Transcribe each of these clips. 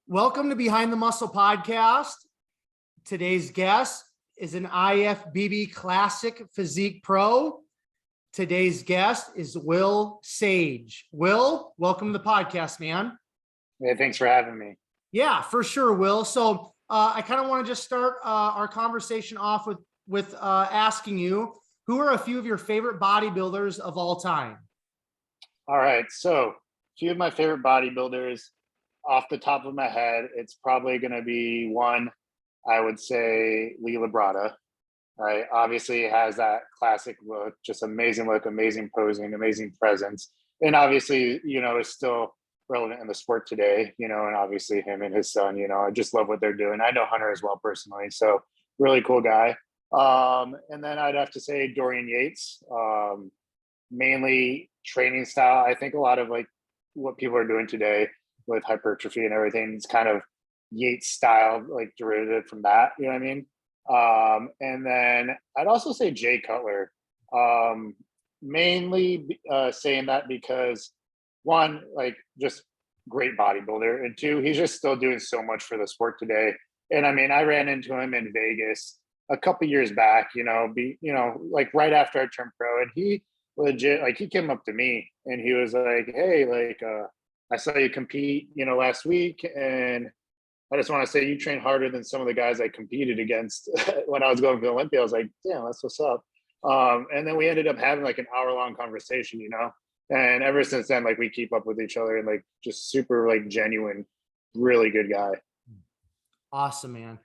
Welcome to Behind the Muscle podcast. Today's guest is an IFBB Classic Physique Pro. Today's guest is Will Sage. Will, welcome to the podcast, man. Hey, thanks for having me. Yeah, for sure, Will. So I kind of want to just start our conversation off with asking you, who are a few of your favorite bodybuilders of all time? All right, so a few of my favorite bodybuilders. Off the top of my head, it's probably going to be one, I would say Lee Labrada, right? Obviously, he has that classic look, just amazing look, amazing posing, amazing presence. And obviously, is still relevant in the sport today, and obviously him and his son, I just love what they're doing. I know Hunter as well personally, so really cool guy. And then I'd have to say Dorian Yates, mainly training style. I think a lot of like what people are doing today with hypertrophy and everything, it's kind of Yates style, like derivative from that, you know what I mean? And then I'd also say Jay Cutler, mainly saying that because one, like just great bodybuilder, and two, he's just still doing so much for the sport today. And I mean, I ran into him in Vegas a couple years back, like right after I turned pro, and he legit, like he came up to me and he was like, hey, like, I saw you compete, last week, and I just want to say you train harder than some of the guys I competed against when I was going for Olympia. I was like, damn, that's what's up. And then we ended up having like an hour-long conversation, and ever since then, like we keep up with each other and like just super like genuine, really good guy. Awesome, man.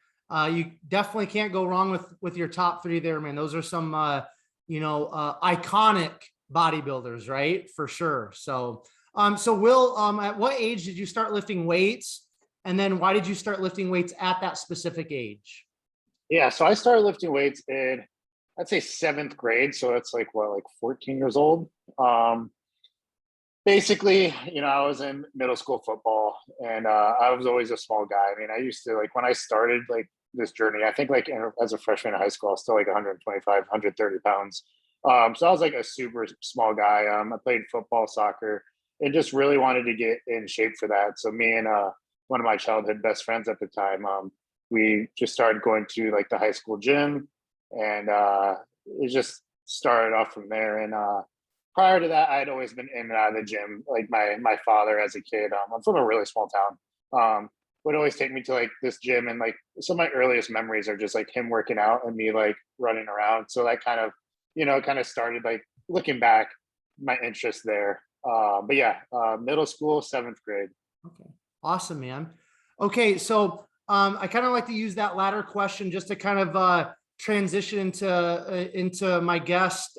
You definitely can't go wrong with your top three there, man. Those are some, iconic bodybuilders, right? For sure. So Will, at what age did you start lifting weights? And then why did you start lifting weights at that specific age? Yeah, so I started lifting weights in, I'd say 7th grade. So that's like 14 years old. Basically, I was in middle school football, and I was always a small guy. I mean, I used to like when I started like this journey, I think like as a freshman in high school, I was still like 125, 130 pounds. So I was like a super small guy. I played football, soccer, and just really wanted to get in shape for that. So me and one of my childhood best friends at the time, we just started going to like the high school gym, and it just started off from there. And prior to that, I'd always been in and out of the gym. Like my father as a kid, I'm from a really small town, would always take me to like this gym, and like some of my earliest memories are just like him working out and me like running around. So that kind of, kind of started like looking back, my interest there. But yeah, middle school, 7th grade. Okay. Awesome, man. Okay. So, I kind of like to use that latter question just to kind of, transition into my guest,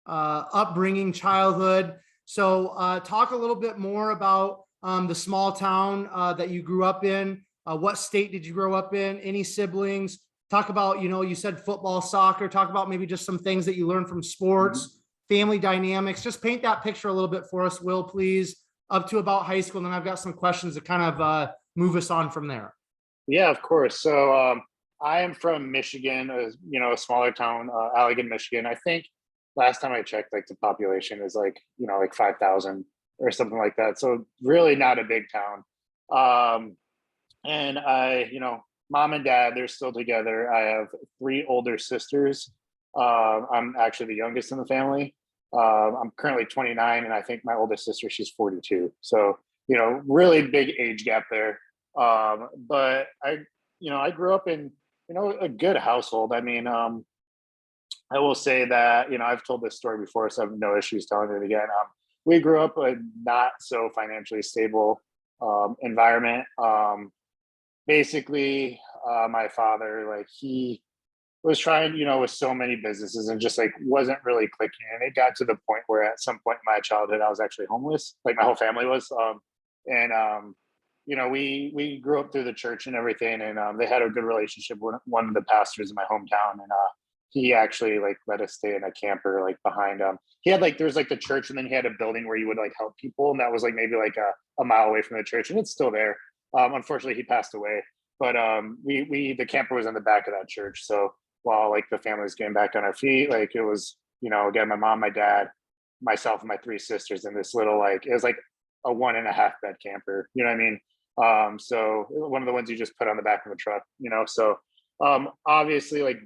upbringing, childhood. So, talk a little bit more about, the small town, that you grew up in. What state did you grow up in? Any siblings? Talk about, you said football, soccer, talk about maybe just some things that you learned from sports, family dynamics. Just paint that picture a little bit for us, Will, please, up to about high school. And then I've got some questions to kind of move us on from there. Yeah, of course. So I am from Michigan, a smaller town, Allegan, Michigan. I think last time I checked, like the population is like, like 5,000 or something like that. So really not a big town. And mom and dad, they're still together. I have 3 older sisters. I'm actually the youngest in the family. I'm currently 29, and I think my oldest sister, she's 42. So, really big age gap there. But I grew up in, a good household. I mean, I will say that, I've told this story before, so I have no issues telling it again. We grew up in a not so financially stable environment. Basically, my father, like he was trying, with so many businesses and just like wasn't really clicking. And it got to the point where at some point in my childhood, I was actually homeless. Like my whole family was. We grew up through the church and everything, and they had a good relationship with one of the pastors in my hometown. And he actually like let us stay in a camper like behind he had like there's like the church, and then he had a building where you would like help people, and that was like maybe like a mile away from the church, and it's still there. Unfortunately he passed away, but the camper was in the back of that church. So while like the family was getting back on our feet, like it was, again, my mom, my dad, myself, and my 3 sisters in this little, like, it was like a 1.5 bed camper, you know what I mean? So one of the ones you just put on the back of a truck, so obviously like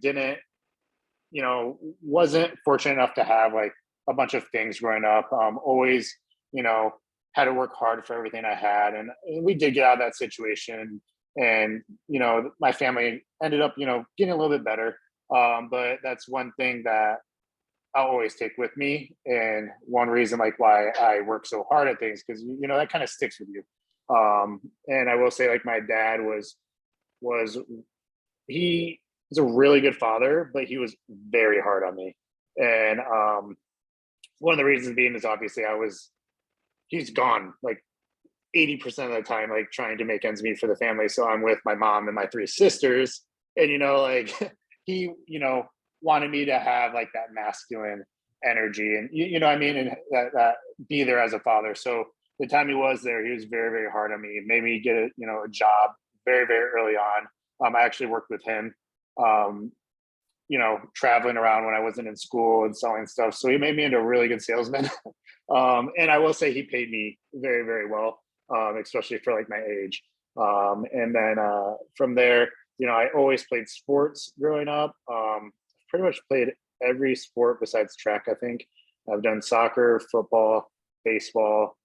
wasn't fortunate enough to have like a bunch of things growing up. Always, had to work hard for everything I had. And we did get out of that situation. And, my family ended up, getting a little bit better. But that's one thing that I'll always take with me. And one reason like why I work so hard at things, because, that kind of sticks with you. And I will say like my dad he was a really good father, but he was very hard on me. And one of the reasons being is obviously he's gone like 80% of the time, like trying to make ends meet for the family. So I'm with my mom and my three sisters. And, like he, wanted me to have like that masculine energy and, what I mean? And that be there as a father. So the time he was there, he was very, very hard on me, made me get a job very, very early on. I actually worked with him, traveling around when I wasn't in school and selling stuff. So he made me into a really good salesman. And I will say he paid me very, very well, especially for like my age. And then from there, I always played sports growing up. Pretty much played every sport besides track, I think. I've done soccer, football, baseball.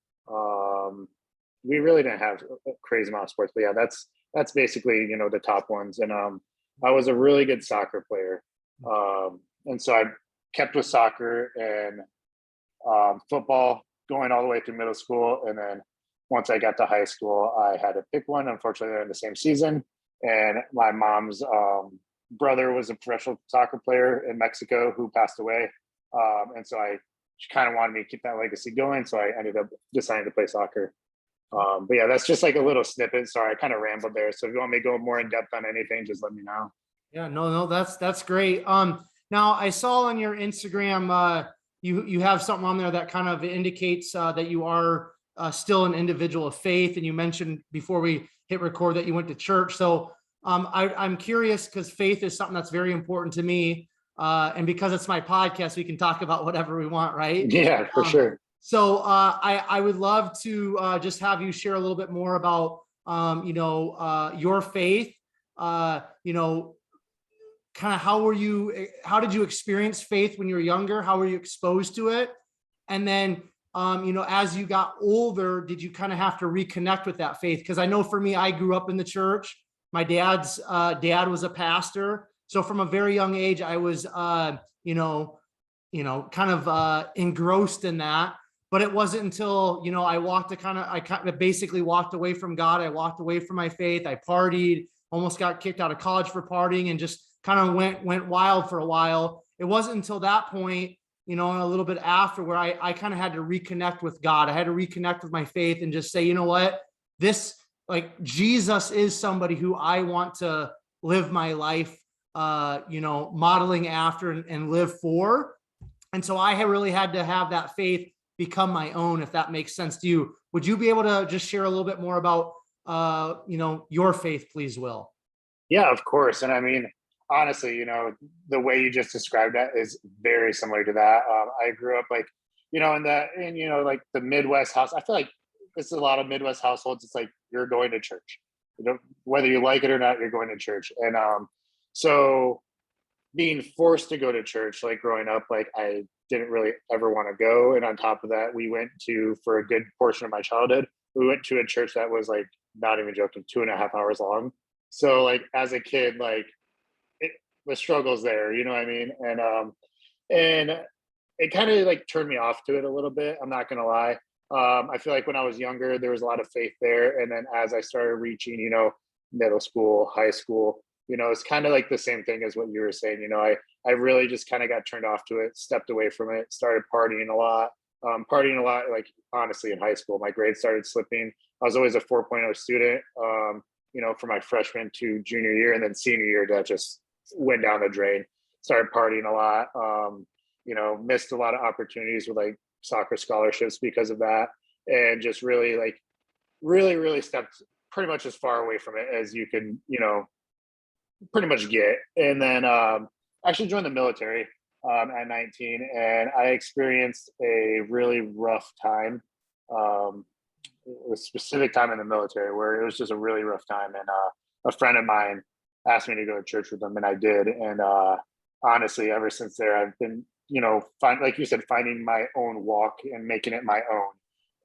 We really didn't have a crazy amount of sports, but yeah, that's basically, the top ones. And I was a really good soccer player. And so I kept with soccer and football going all the way through middle school. And then once I got to high school, I had to pick one. Unfortunately, they're in the same season. And my mom's brother was a professional soccer player in Mexico who passed away. And so she kind of wanted me to keep that legacy going. So I ended up deciding to play soccer. But yeah, that's just like a little snippet. Sorry, I kind of rambled there. So if you want me to go more in depth on anything, just let me know. Yeah, no, that's great. Now I saw on your Instagram, you have something on there that kind of indicates that you are still an individual of faith. And you mentioned before we hit record that you went to church. So I'm curious because faith is something that's very important to me. And because it's my podcast, we can talk about whatever we want, right? Yeah, for sure. So I would love to just have you share a little bit more about, your faith, kind of how did you experience faith when you were younger? How were you exposed to it? And then, as you got older, did you kind of have to reconnect with that faith? Because I know for me, I grew up in the church. My dad's dad was a pastor. So from a very young age, I was, kind of engrossed in that. But it wasn't until, I kind of basically walked away from God. I walked away from my faith. I partied, almost got kicked out of college for partying, and just kind of went wild for a while. It wasn't until that point, and a little bit after, where I kind of had to reconnect with God. I had to reconnect with my faith and just say, you know what, Jesus is somebody who I want to live my life, modeling after and live for. And so I really had to have that faith become my own, if that makes sense to you. Would you be able to just share a little bit more about, your faith, please, Will? Yeah, of course. And I mean, honestly, the way you just described that is very similar to that. I grew up like, like the Midwest house. I feel like it's a lot of Midwest households. It's like, you're going to church, whether you like it or not, you're going to church. And so being forced to go to church, like growing up, like I didn't really ever want to go. And on top of that, for a good portion of my childhood, we went to a church that was like, not even joking, 2.5 hours long. So like as a kid, like the struggles there, you know what I mean? And it kind of like turned me off to it a little bit. I'm not going to lie. I feel like when I was younger, there was a lot of faith there. And then as I started reaching, middle school, high school, it's kind of like the same thing as what you were saying. I really just kind of got turned off to it, stepped away from it, started partying a lot, like honestly in high school. My grades started slipping. I was always a 4.0 student, from my freshman to junior year, and then senior year that just went down the drain. Started partying a lot, missed a lot of opportunities with like soccer scholarships because of that, and just really really stepped pretty much as far away from it as you can, pretty much get. And then actually joined the military at 19, and I experienced a really rough time. It a specific time in the military where it was just a really rough time. And a friend of mine asked me to go to church with them, and I did. And honestly, ever since there, I've been, like you said, finding my own walk and making it my own.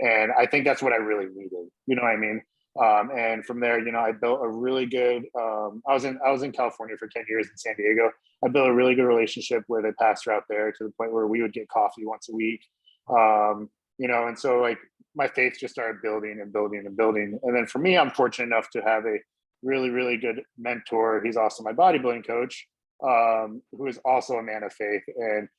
And I think that's what I really needed. You know what I mean? And from there, I built a really good. I was in California for 10 years in San Diego. I built a really good relationship with a pastor out there to the point where we would get coffee once a week. And so like my faith just started building and building and building. And then for me, I'm fortunate enough to have a really, really good mentor. He's also my bodybuilding coach, who is also a man of faith. And,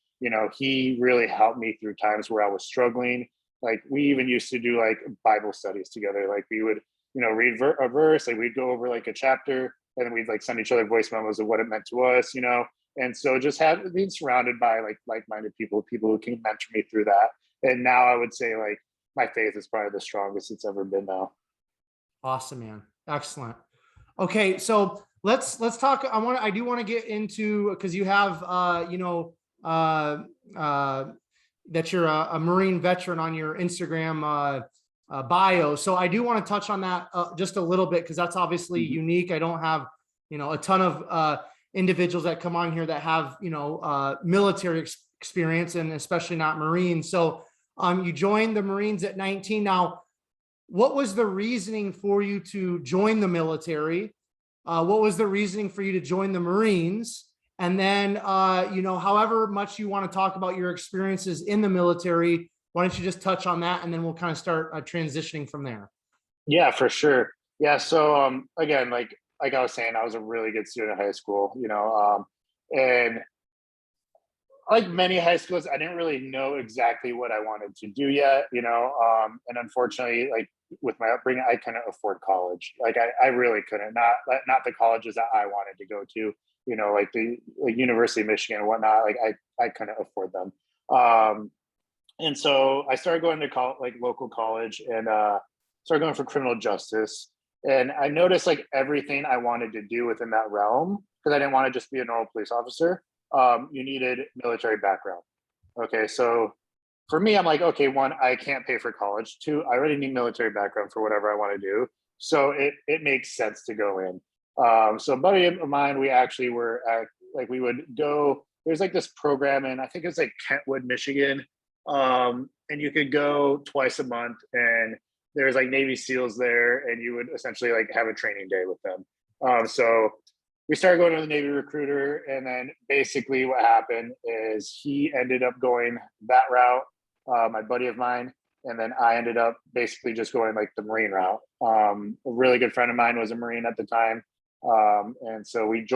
he really helped me through times where I was struggling. Like we even used to do like Bible studies together. Like we would, read a verse, like we'd go over like a chapter, and then we'd like send each other voice memos of what it meant to us, And so just being surrounded by like-minded people who can mentor me through that. And now I would say like my faith is probably the strongest it's ever been now. Awesome, man. Excellent. Okay. So let's talk. I do want to get into, cause you have, that you're a Marine veteran on your Instagram, bio. So I do want to touch on that just a little bit, because that's obviously unique. I don't have, a ton of individuals that come on here that have, military experience, and especially not Marines. So you joined the Marines at 19. Now, what was the reasoning for you to join the military? What was the reasoning for you to join the Marines? And then, however much you want to talk about your experiences in the military, why don't you just touch on that, and then we'll kind of start transitioning from there. Yeah, for sure. Yeah. So again, like I was saying, I was a really good student in high school, and like many high schools, I didn't really know exactly what I wanted to do yet, and unfortunately, like with my upbringing, I couldn't afford college. Like I really couldn't, not the colleges that I wanted to go to, like the University of Michigan and whatnot. Like I couldn't afford them. And so I started going to local college, and started going for criminal justice. And I noticed like everything I wanted to do within that realm, because I didn't want to just be a normal police officer. You needed military background. Okay, so for me, I'm like, okay, one, I can't pay for college. Two, I already need military background for whatever I want to do. So it makes sense to go in. So a buddy of mine, we actually were at, like, we would go, there's like this program in, I think it's like Kentwood, Michigan. And you could go twice a month, and there's like Navy SEALs there, and you would essentially like have a training day with them. So we started going to the Navy recruiter, and then basically what happened is he ended up going that route, my buddy of mine, and then I ended up basically just going like the Marine route. A really good friend of mine was a Marine at the time. And so me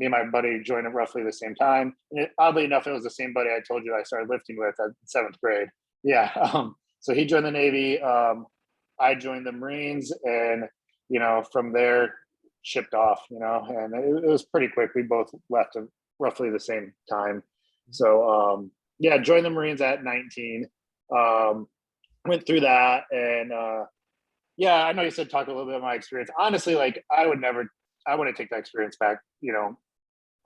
and my buddy joined at roughly the same time. And oddly enough, it was the same buddy I told you I started lifting with at 7th grade. Yeah. So he joined the Navy. I joined the Marines, and, from there shipped off, and it was pretty quick. We both left at roughly the same time. So, joined the Marines at 19, went through that. And, I know you said talk a little bit about my experience. Honestly, like I wouldn't take that experience back,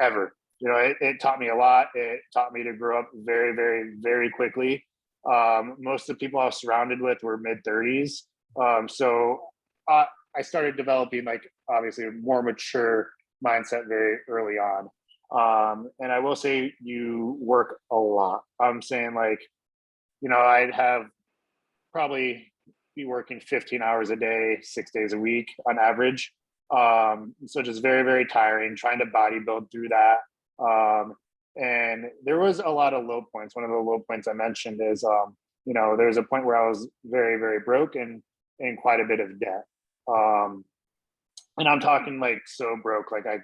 ever. It taught me a lot. It taught me to grow up very, very, very quickly. Most of the people I was surrounded with were mid-30s. So I started developing like obviously a more mature mindset very early on. And I will say you work a lot. I'm saying like, I'd have probably be working 15 hours a day, 6 days a week on average. So just very, very tiring, trying to bodybuild through that. And there was a lot of low points. One of the low points I mentioned is, there was a point where I was very, very broke and in quite a bit of debt. And I'm talking like so broke, like I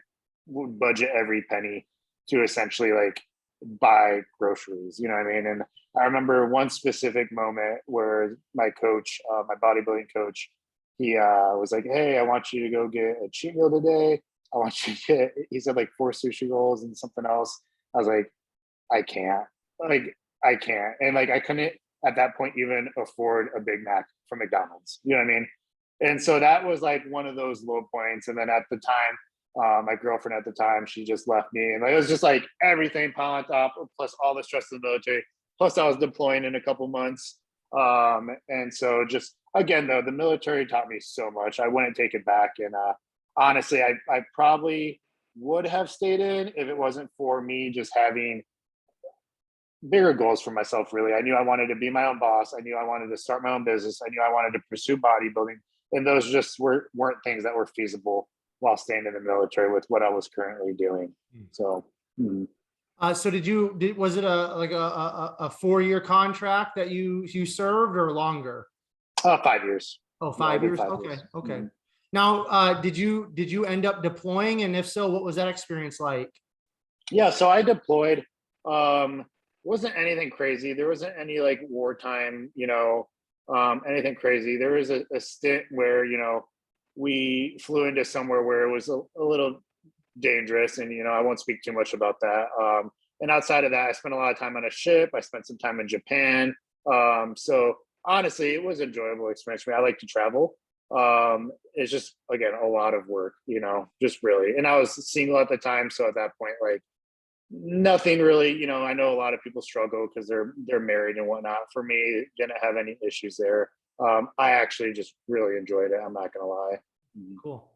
would budget every penny to essentially like buy groceries, you know what I mean? And I remember one specific moment where my coach, my bodybuilding coach, he was like, "Hey, I want you to go get a cheat meal today. I want you to get," he said like 4 sushi rolls and something else. I was like, I can't. And like I couldn't at that point even afford a Big Mac from McDonald's. You know what I mean? And so that was like one of those low points. And then at the time, my girlfriend at the time, she just left me. And it was just like everything piled on top, plus all the stress of the military. Plus I was deploying in a couple months. And so just, again, though, the military taught me so much. I wouldn't take it back. And honestly, I probably would have stayed in if it wasn't for me just having bigger goals for myself. Really, I knew I wanted to be my own boss. I knew I wanted to start my own business. I knew I wanted to pursue bodybuilding, and those just weren't things that were feasible while staying in the military with what I was currently doing. So So was it a 4-year contract that you served, or longer? 5 years. Oh, Yeah, I 5 did years. 5 Okay. years. Okay. Now, did you end up deploying? And if so, what was that experience like? Yeah, so I deployed. Wasn't anything crazy. There wasn't any like wartime, anything crazy. There was a stint where, we flew into somewhere where it was a little dangerous, and I won't speak too much about that. And outside of that, I spent a lot of time on a ship. I spent some time in Japan. So honestly, it was an enjoyable experience for me. I like to travel. It's just, again, a lot of work, just really. And I was single at the time, so at that point, like, nothing really, I know a lot of people struggle because they're married and whatnot. For me, didn't have any issues there. I actually just really enjoyed it. I'm not gonna lie. Cool.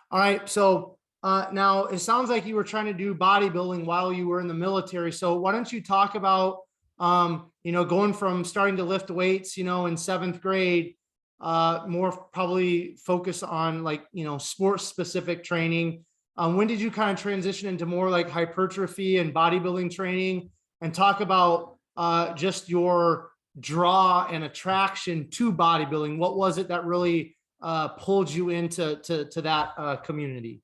All right. So now it sounds like you were trying to do bodybuilding while you were in the military. So why don't you talk about, going from starting to lift weights, in 7th grade, more probably focus on like, sports specific training. When did you kind of transition into more like hypertrophy and bodybuilding training, and talk about just your draw and attraction to bodybuilding? What was it that really pulled you into that community?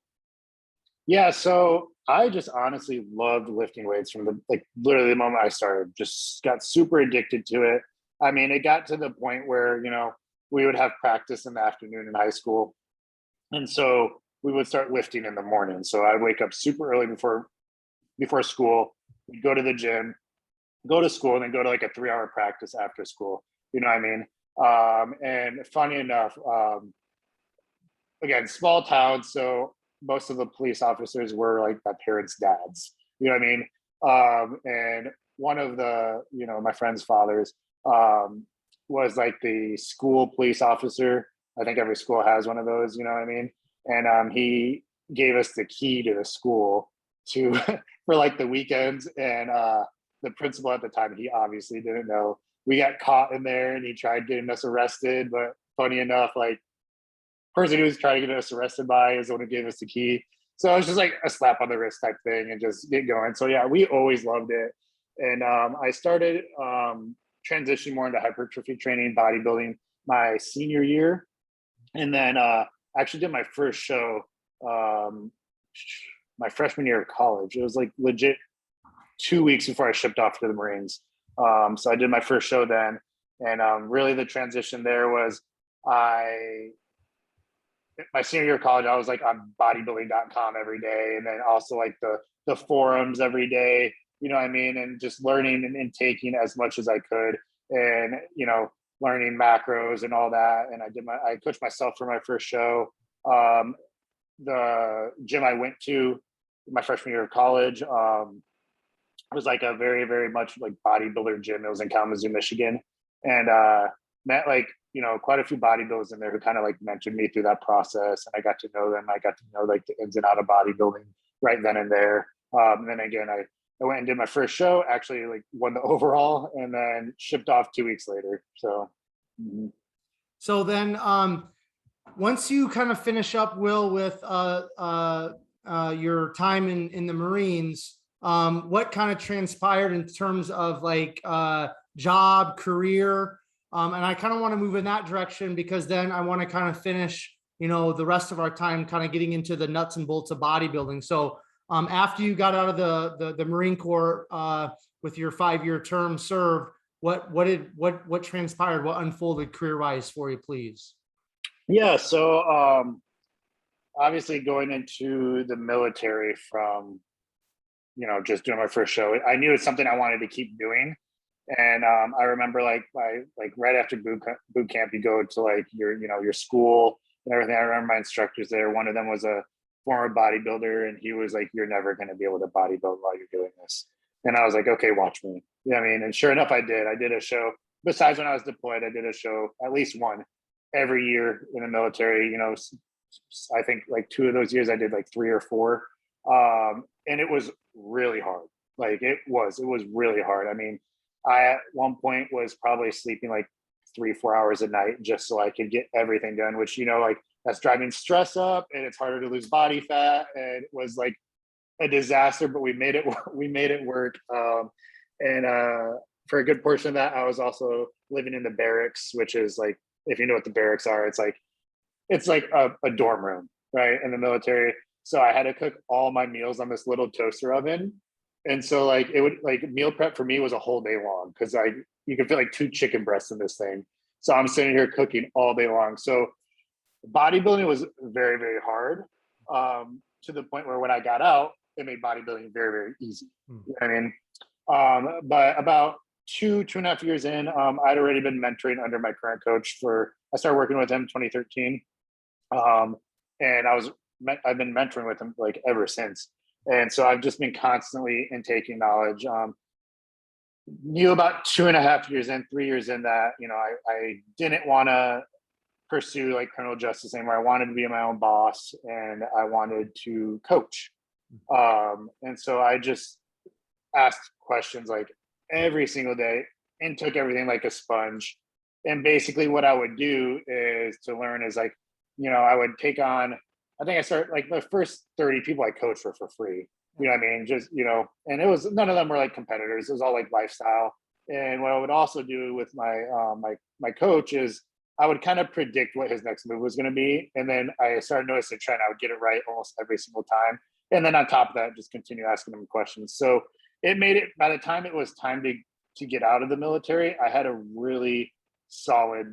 Yeah, so I just honestly loved lifting weights from literally the moment I started. Just got super addicted to it. I mean, it got to the point where we would have practice in the afternoon in high school, and so we would start lifting in the morning. So I'd wake up super early before school. We'd go to the gym, go to school, and then go to like a 3-hour practice after school. You know what I mean? And funny enough, again, small town, so most of the police officers were like my parents' dads. You know what I mean? And one of the, my friend's fathers was like the school police officer. I think every school has one of those. You know what I mean? And he gave us the key to the school to for like the weekends. And the principal at the time, he obviously didn't know. We got caught in there, and he tried getting us arrested. But funny enough, like, person who was trying to get us arrested by is the one who gave us the key. So it was just like a slap on the wrist type thing and just get going. So yeah, we always loved it. And I started transitioning more into hypertrophy training, bodybuilding my senior year. And then actually did my first show my freshman year of college. It was like legit 2 weeks before I shipped off to the Marines. So I did my first show then. And really the transition there was my senior year of college, I was like on bodybuilding.com every day. And then also like the forums every day, you know what I mean? And just learning and taking as much as I could, and, learning macros and all that. And I coached myself for my first show. The gym I went to my freshman year of college was like a very, very much like bodybuilder gym. It was in Kalamazoo, Michigan. And met like, quite a few bodybuilders in there who kind of like mentored me through that process. And I got to know them. I got to know like the ins and out of bodybuilding right then and there. And then again, I went and did my first show, actually like won the overall, and then shipped off 2 weeks later. So, So then once you kind of finish up, Will, with your time in the Marines, what kind of transpired in terms of like job, career? And I kind of want to move in that direction, because then I want to kind of finish, the rest of our time kind of getting into the nuts and bolts of bodybuilding. So after you got out of the Marine Corps with your 5-year term served, what transpired? What unfolded career-wise for you, please? yeah. So obviously going into the military from, just doing my first show, I knew it's something I wanted to keep doing. And I remember like right after boot camp, you go to like your school and everything. I remember my instructors there. One of them was a former bodybuilder, and he was like, "You're never going to be able to bodybuild while you're doing this." And I was like, "Okay, watch me." You know what I mean? And sure enough, I did. I did a show. Besides when I was deployed, I did a show, at least one, every year in the military. I think like 2 of those years I did like 3 or 4. And it was really hard. Like it was really hard. I mean, I at one point was probably sleeping like 3-4 hours a night just so I could get everything done, which, like that's driving stress up and it's harder to lose body fat. And it was like a disaster, but we made it work. And for a good portion of that, I was also living in the barracks, which is like, if you know what the barracks are, it's like a dorm room, right, in the military. So I had to cook all my meals on this little toaster oven. And so like it would like meal prep for me was a whole day long because you could fit like 2 chicken breasts in this thing. So I'm sitting here cooking all day long. So bodybuilding was very, very hard, to the point where when I got out, it made bodybuilding very, very easy. You know what I mean? But about 2.5 years in, I'd already been mentoring under my current coach I started working with him in 2013. And I've been mentoring with him like ever since. And so I've just been constantly intaking knowledge. Knew about 2.5 years in, 3 years in that, I didn't want to pursue like criminal justice anymore. I wanted to be my own boss and I wanted to coach. And so I just asked questions like every single day and took everything like a sponge. And basically what I would do is to learn is like, I would take on, I think I started like the first 30 people I coached were for free. You know what I mean? Just, and it was, none of them were like competitors. It was all like lifestyle. And what I would also do with my coach is I would kind of predict what his next move was going to be. And then I started noticing a trend. I would get it right almost every single time. And then on top of that, just continue asking him questions. So it made it, by the time it was time to get out of the military, I had a really solid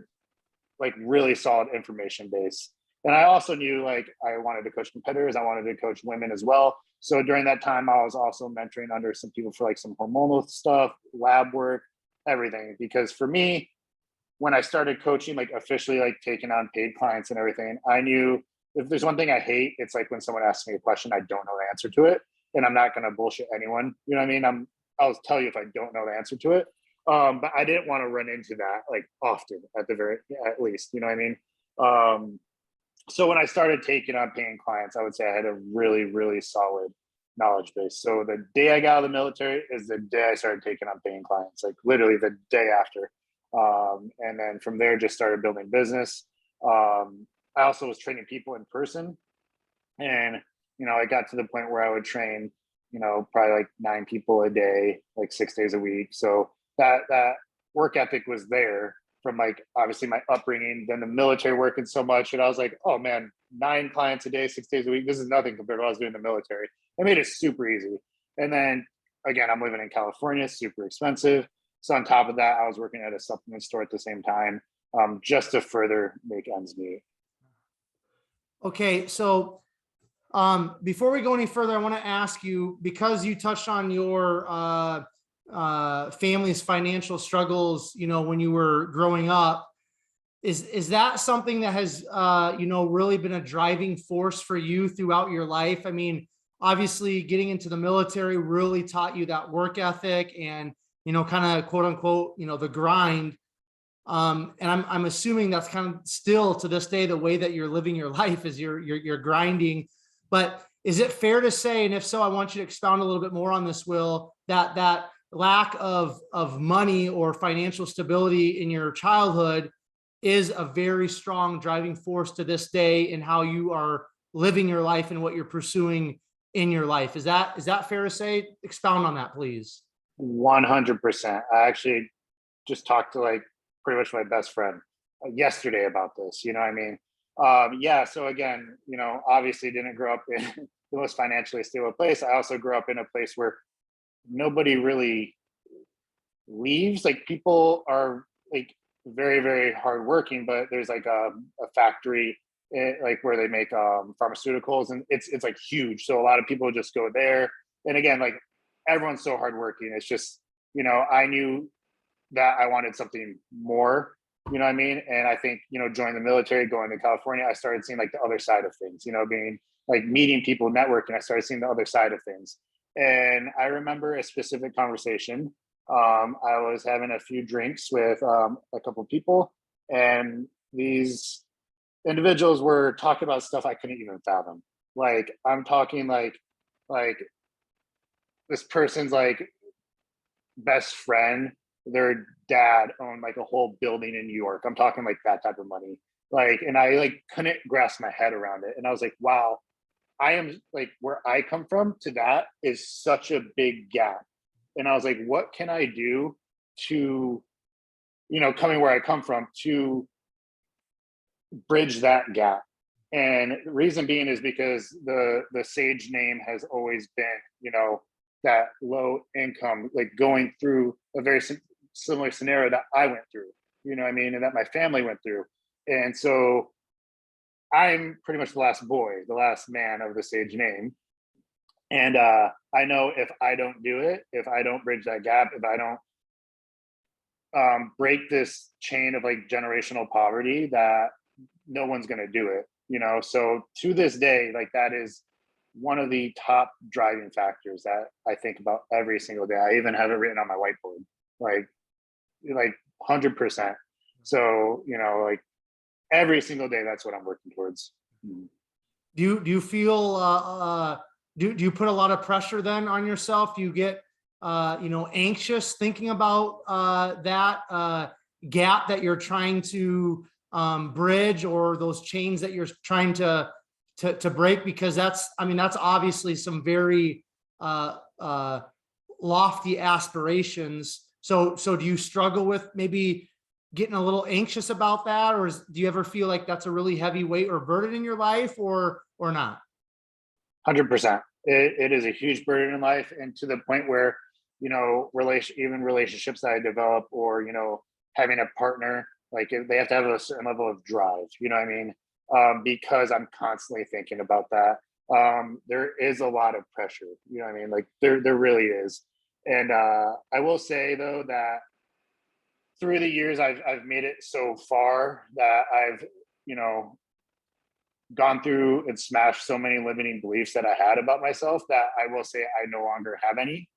information base. And I also knew like I wanted to coach competitors. I wanted to coach women as well. So during that time, I was also mentoring under some people for like some hormonal stuff, lab work, everything. Because for me, when I started coaching, like officially like taking on paid clients and everything, I knew if there's one thing I hate, it's like when someone asks me a question, I don't know the answer to it. And I'm not going to bullshit anyone. You know what I mean? I'll tell you if I don't know the answer to it. But I didn't want to run into that like often at least, you know what I mean? So when I started taking on paying clients, I would say I had a really, really solid knowledge base. So the day I got out of the military is the day I started taking on paying clients, like literally the day after. And then from there, just started building business. I also was training people in person. And, I got to the point where I would train, probably like 9 people a day, like 6 days a week. So that work ethic was there from like obviously my upbringing, then the military working so much. And I was like, oh man, 9 clients a day, 6 days a week. This is nothing compared to what I was doing in the military. It made it super easy. And then again, I'm living in California, super expensive. So on top of that, I was working at a supplement store at the same time, just to further make ends meet. Okay. So before we go any further, I want to ask you, because you touched on your family's financial struggles, when you were growing up, is that something that has, really been a driving force for you throughout your life? I mean, obviously getting into the military really taught you that work ethic and, kind of quote unquote, the grind. And I'm assuming that's kind of still to this day, the way that you're living your life is you're grinding. But is it fair to say, and if so, I want you to expound a little bit more on this, Will, that lack of money or financial stability in your childhood is a very strong driving force to this day in how you are living your life and what you're pursuing in your life. Is that fair to say? Expound on that, please. 100%. I actually just talked to like pretty much my best friend yesterday about this, you know what I mean? Yeah. So again, obviously didn't grow up in the most financially stable place. I also grew up in a place where nobody really leaves. Like people are like very, very hardworking, but there's like a factory like where they make pharmaceuticals, and it's like huge. So a lot of people just go there. And again, like everyone's so hardworking. It's just, I knew that I wanted something more, you know what I mean? And I think, joining the military, going to California, I started seeing like the other side of things, being like meeting people, networking. I started seeing the other side of things. And I remember a specific conversation. I was having a few drinks with a couple of people, and these individuals were talking about stuff I couldn't even fathom. Like I'm talking like this person's like best friend, their dad owned like a whole building in New York. I'm talking like that type of money. Like, and I like couldn't grasp my head around it. And I was like, wow, I am like where I come from to that is such a big gap. And I was like, what can I do to, coming where I come from to bridge that gap? And the reason being is because the Sage name has always been, that low income, like going through a very similar scenario that I went through, what I mean, and that my family went through. And so I'm pretty much the last boy, the last man of the Sage name. And I know if I don't do it, if I don't bridge that gap, if I don't break this chain of like generational poverty, that no one's going to do it, So to this day, like that is one of the top driving factors that I think about every single day. I even have it written on my whiteboard, like 100%. So, like every single day, that's what I'm working towards. Do you feel, do you put a lot of pressure then on yourself? Do you get, anxious thinking about that gap that you're trying to bridge, or those chains that you're trying to break? Because that's obviously some very lofty aspirations. So do you struggle with maybe getting a little anxious about that, or do you ever feel like that's a really heavy weight or burden in your life, or not? 100%. It is a huge burden in life, and to the point where, even relationships that I develop, or, having a partner, like they have to have a certain level of drive, what I mean? Because I'm constantly thinking about that. There is a lot of pressure, what I mean? Like there really is. And I will say though, that through the years, I've made it so far that I've, gone through and smashed so many limiting beliefs that I had about myself that I will say I no longer have any.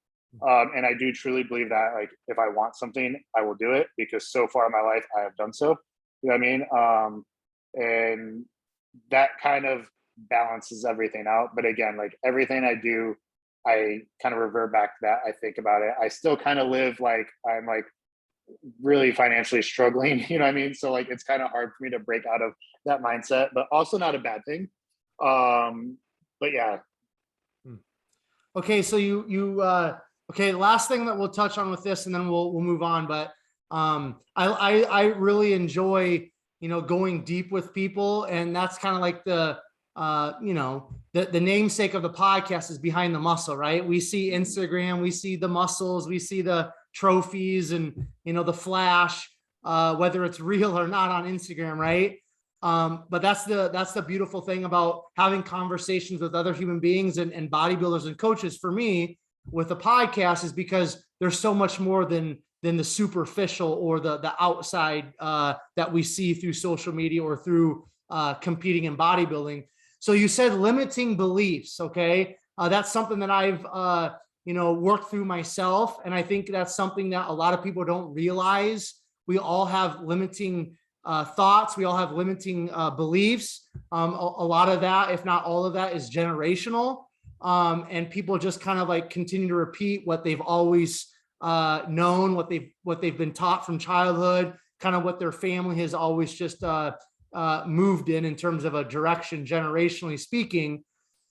And I do truly believe that, like, if I want something, I will do it, because so far in my life, I have done so. You know what I mean? And that kind of balances everything out. But again, like everything I do, I kind of revert back to that. I think about it. I still kind of live like I'm like really financially struggling, you know what I mean? So like it's kind of hard for me to break out of that mindset, but also not a bad thing. But yeah. Okay, so okay, last thing that we'll touch on with this, and then we'll move on. But I really enjoy, going deep with people, and that's kind of like the the namesake of the podcast is behind the muscle, right? We see Instagram, we see the muscles, we see the trophies, and the flash, whether it's real or not on Instagram, right? But that's the beautiful thing about having conversations with other human beings and bodybuilders and coaches, for me, with the podcast, is because there's so much more than the superficial or the outside that we see through social media or through competing in bodybuilding. So you said limiting beliefs. Okay. That's something that I've, worked through myself. And I think that's something that a lot of people don't realize. We all have limiting thoughts. We all have limiting beliefs. A lot of that, if not all of that, is generational. And people just kind of like continue to repeat what they've always known, what they've been taught from childhood, kind of what their family has always just moved in terms of a direction, generationally speaking.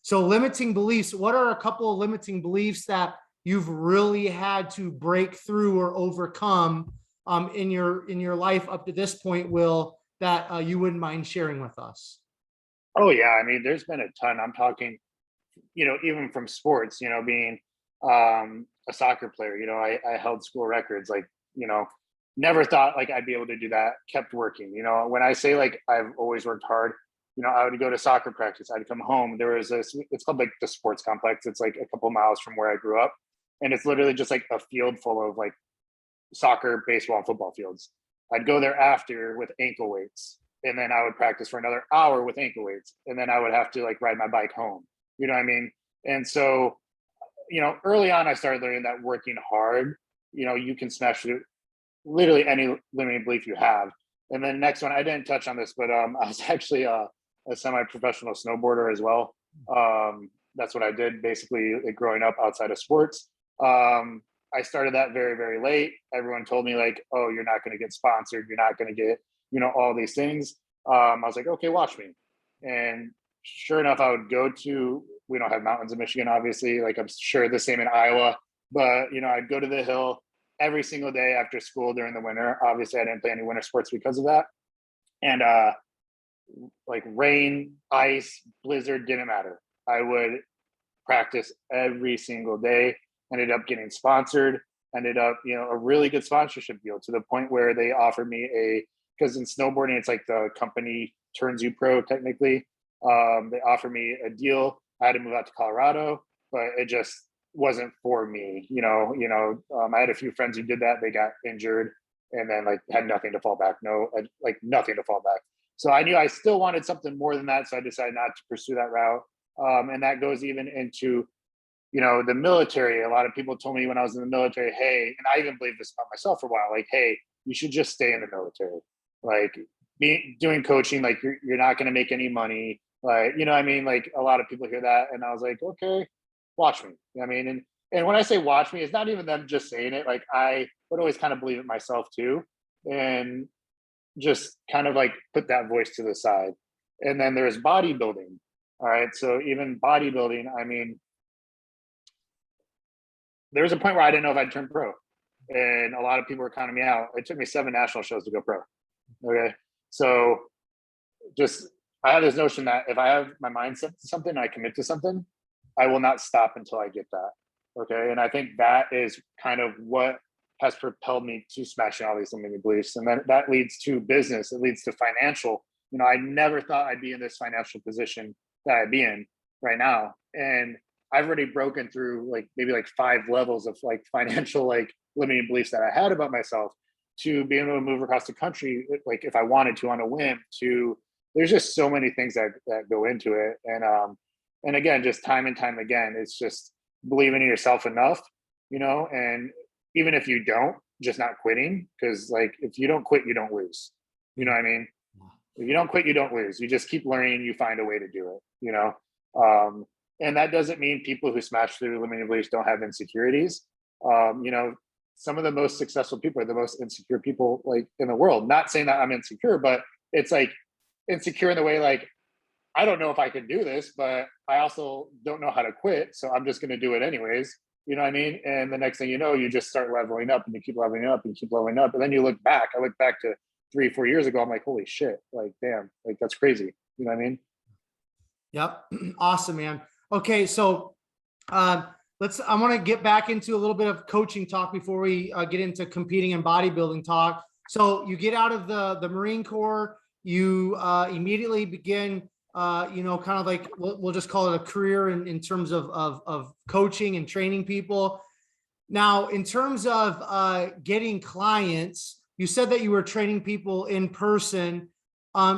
So limiting beliefs, what are a couple of limiting beliefs that you've really had to break through or overcome in your life up to this point, Will, that you wouldn't mind sharing with us? Oh yeah. I mean, there's been a ton. I'm talking, even from sports, being a soccer player, I held school records, like, never thought like I'd be able to do that, kept working. When I say like I've always worked hard, I would go to soccer practice. I'd come home. There was it's called like the sports complex. It's like a couple miles from where I grew up. And it's literally just like a field full of like soccer, baseball, and football fields. I'd go there after with ankle weights. And then I would practice for another hour with ankle weights. And then I would have to like ride my bike home. You know what I mean? And so, early on, I started learning that working hard, you can smash through literally any limiting belief you have. And then next one, I didn't touch on this, but I was actually a semi-professional snowboarder as well. That's what I did basically, like, growing up outside of sports. I started that very, very late. Everyone told me, like, oh, you're not going to get sponsored. You're not going to get, all these things. I was like, okay, watch me. And sure enough, I would go to, we don't have mountains in Michigan, obviously. Like, I'm sure the same in Iowa, but, I'd go to the hill every single day after school during the winter. Obviously, I didn't play any winter sports because of that. And like rain, ice, blizzard, didn't matter. I would practice every single day, ended up getting sponsored, ended up, a really good sponsorship deal, to the point where they offered me because in snowboarding, it's like the company turns you pro technically. They offered me a deal. I had to move out to Colorado, but it just wasn't for me. I had a few friends who did that. They got injured and then, like, had nothing to fall back. Nothing to fall back. So I knew I still wanted something more than that. So I decided not to pursue that route. And that goes even into, the military. A lot of people told me when I was in the military, hey, and I even believed this about myself for a while, like, hey, you should just stay in the military. Like, doing coaching, like, you're not going to make any money. Like, I mean, like, a lot of people hear that. And I was like, okay, watch me. I mean, and when I say watch me, it's not even them just saying it. Like, I would always kind of believe it myself too. And just kind of like put that voice to the side. And then there's bodybuilding. All right. So even bodybuilding, I mean, there was a point where I didn't know if I'd turn pro. And a lot of people were counting me out. It took me 7 national shows to go pro. Okay. So just, I have this notion that if I have my mind set to something, I commit to something, I will not stop until I get that. Okay. And I think that is kind of what has propelled me to smashing all these limiting beliefs. And then that leads to business. It leads to financial. I never thought I'd be in this financial position that I'd be in right now. And I've already broken through maybe 5 levels of financial limiting beliefs that I had about myself, to being able to move across the country, like if I wanted to on a whim, to there's just so many things that go into it. And again, just time and time again, it's just believing in yourself enough, and even if you don't, just not quitting. Because if you don't quit, you don't lose. You know what I mean? If you don't quit, you don't lose. You just keep learning, you find a way to do it, and that doesn't mean people who smash through limiting beliefs don't have insecurities. Some of the most successful people are the most insecure people in the world. Not saying that I'm insecure, but it's insecure in the way, I don't know if I can do this, but I also don't know how to quit. So I'm just going to do it anyways. You know what I mean? And the next thing you know, you just start leveling up, and you keep leveling up and keep leveling up. And then you look back. I look back to 3-4 years ago. I'm like, holy shit. Damn, that's crazy. You know what I mean? Yep. Awesome, man. Okay. So, I want to get back into a little bit of coaching talk before we get into competing and bodybuilding talk. So you get out of the Marine Corps, you immediately begin, kind of like, we'll just call it a career in terms of coaching and training people. Now, in terms of getting clients, you said that you were training people in person.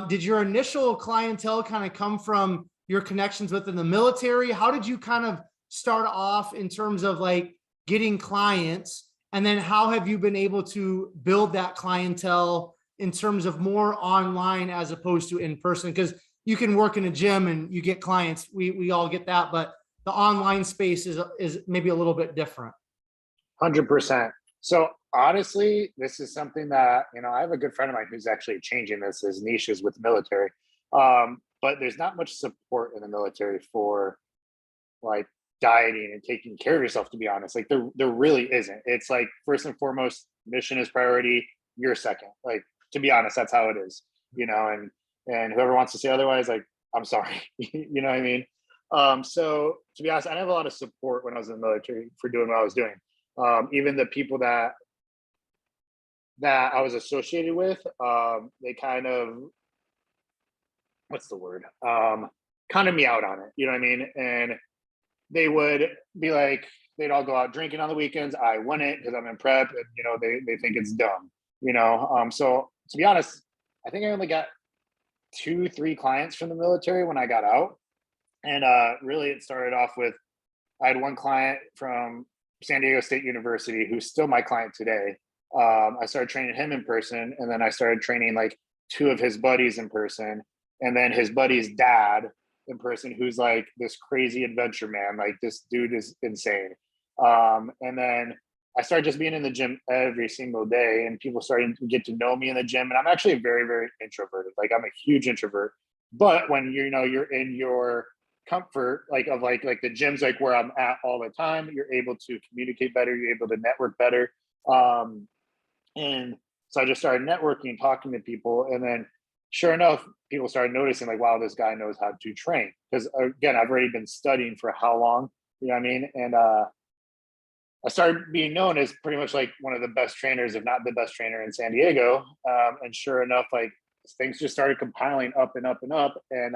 Did your initial clientele kind of come from your connections within the military? How did you kind of start off in terms of getting clients? And then how have you been able to build that clientele in terms of more online as opposed to in person? Because you can work in a gym and you get clients. We all get that, but the online space is maybe a little bit different. 100%. So honestly, this is something that, I have a good friend of mine who's actually changing this. His niche is with the military. But there's not much support in the military for dieting and taking care of yourself, to be honest. There really isn't. It's first and foremost, mission is priority, you're second. To be honest, that's how it is, and whoever wants to say otherwise, I'm sorry. You know what I mean? So to be honest, I didn't have a lot of support when I was in the military for doing what I was doing. Even the people that I was associated with, they kind of, what's the word? Kind of me out on it. You know what I mean? And they would be they'd all go out drinking on the weekends. I wouldn't, because I'm in prep, and they think it's dumb. So to be honest, I think I only got 2-3 clients from the military when I got out. And really, it started off with, I had one client from San Diego State University who's still my client today. I started training him in person, and then I started training like two of his buddies in person, and then his buddy's dad in person, who's like this crazy adventure man. Like this dude is insane. And then I started just being in the gym every single day, and people starting to get to know me in the gym. And I'm actually very, very introverted. Like I'm a huge introvert. But when you're in your comfort, like of like the gym's like where I'm at all the time, you're able to communicate better, you're able to network better. And so I just started networking, talking to people, and then sure enough, people started noticing like, wow, this guy knows how to train. Because again, I've already been studying for how long, you know what I mean? And I started being known as pretty much like one of the best trainers, if not the best trainer in San Diego. And sure enough, like things just started compiling up and up and up. And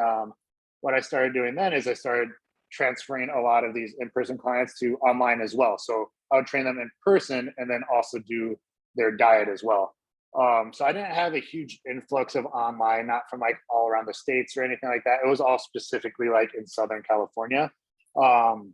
what I started doing then is I started transferring a lot of these in-person clients to online as well. So I would train them in person and then also do their diet as well. So I didn't have a huge influx of online, not from like all around the States or anything like that. It was all specifically like in Southern California. And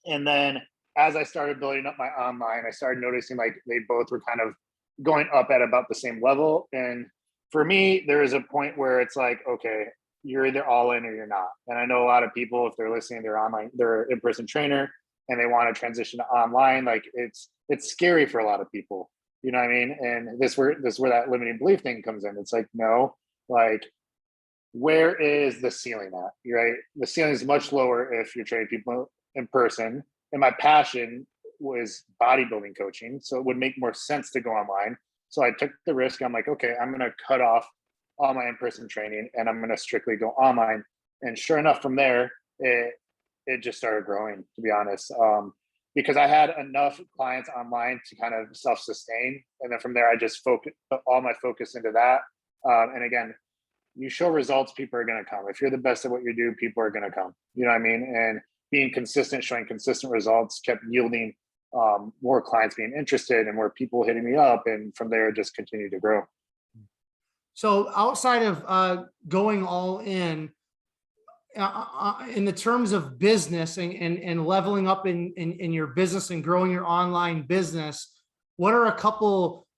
then as I started building up my online, I started noticing like they both were kind of going up at about the same level. And for me, there is a point where it's like, okay, you're either all in or you're not. And I know a lot of people, if they're listening, they're online, they're in-person trainer and they want to transition to online. Like it's scary for a lot of people, you know what I mean? And this where that limiting belief thing comes in. It's like, no, like where is the ceiling at? Right? The ceiling is much lower if you're training people in person. And my passion was bodybuilding coaching. So it would make more sense to go online. So I took the risk. I'm like, okay, I'm going to cut off all my in-person training and I'm going to strictly go online. And sure enough, from there, it just started growing, to be honest. Because I had enough clients online to kind of self-sustain. And then from there, I just put all my focus into that. And again, you show results, people are going to come. If you're the best at what you do, people are going to come. You know what I mean? And being consistent, showing consistent results kept yielding more clients being interested and more people hitting me up. And from there, it just continued to grow. So outside of going all in the terms of business and leveling up in your business and growing your online business, what are a couple,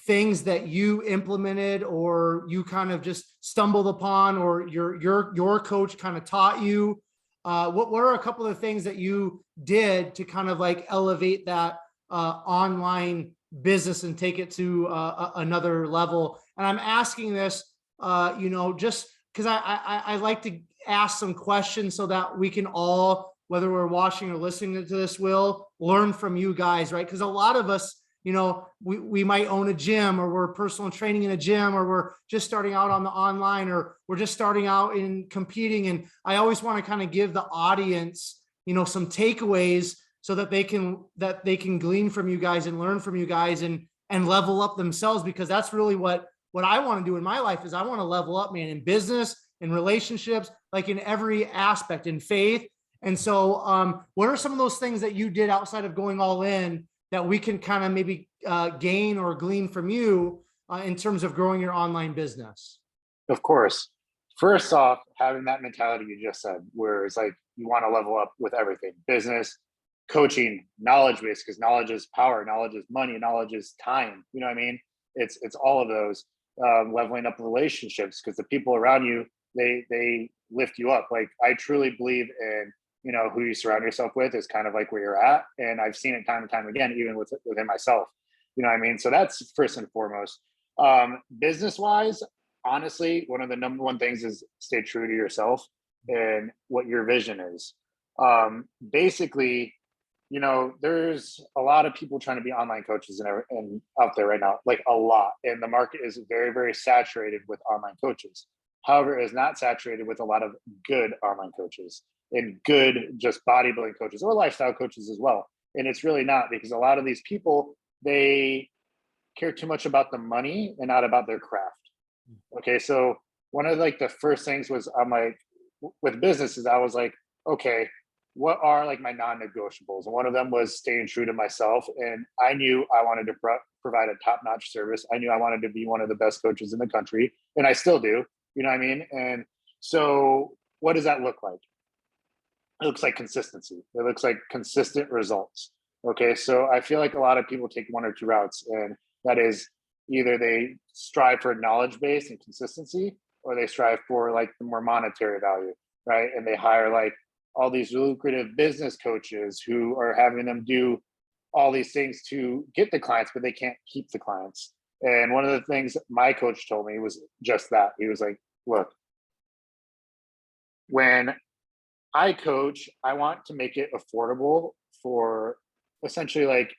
things that you implemented or you kind of just stumbled upon or your coach kind of taught you? What are a couple of things that you did to kind of like elevate that online business and take it to another level? And I'm asking this, just because I like to ask some questions so that we can all, whether we're watching or listening to this, will learn from you guys, right? Because a lot of us, we might own a gym or we're personal training in a gym or we're just starting out on the online or we're just starting out in competing. And I always want to kind of give the audience, some takeaways so that they can glean from you guys and learn from you guys and level up themselves, because that's really what I want to do in my life is I want to level up, man, in business, in relationships, like in every aspect, in faith. And so what are some of those things that you did outside of going all in that we can kind of maybe gain or glean from you in terms of growing your online business? Of course. First off, having that mentality you just said, where it's like you want to level up with everything, business, coaching, knowledge base, because knowledge is power, knowledge is money, knowledge is time. You know what I mean? It's all of those. Leveling up relationships, because the people around you, they lift you up. Like I truly believe in, who you surround yourself with is kind of like where you're at. And I've seen it time and time again, even within myself, you know what I mean? So that's first and foremost. Business wise, honestly, one of the number one things is stay true to yourself and what your vision is. Basically, there's a lot of people trying to be online coaches and out there right now, like a lot. And the market is very, very saturated with online coaches. However, it is not saturated with a lot of good online coaches and good just bodybuilding coaches or lifestyle coaches as well. And it's really not, because a lot of these people, they care too much about the money and not about their craft. Okay. So one of like the first things was I'm like, with businesses, I was like, okay, what are like my non-negotiables? And one of them was staying true to myself. And I knew I wanted to provide a top-notch service. I knew I wanted to be one of the best coaches in the country, and I still do, you know what I mean? And so what does that look like? It looks like consistency. It looks like consistent results. Okay, so I feel like a lot of people take one or two routes, and that is either they strive for knowledge base and consistency, or they strive for like the more monetary value, right? And they hire like all these lucrative business coaches who are having them do all these things to get the clients, but they can't keep the clients. And one of the things my coach told me was just that. He was like, look, when I coach, I want to make it affordable for essentially like,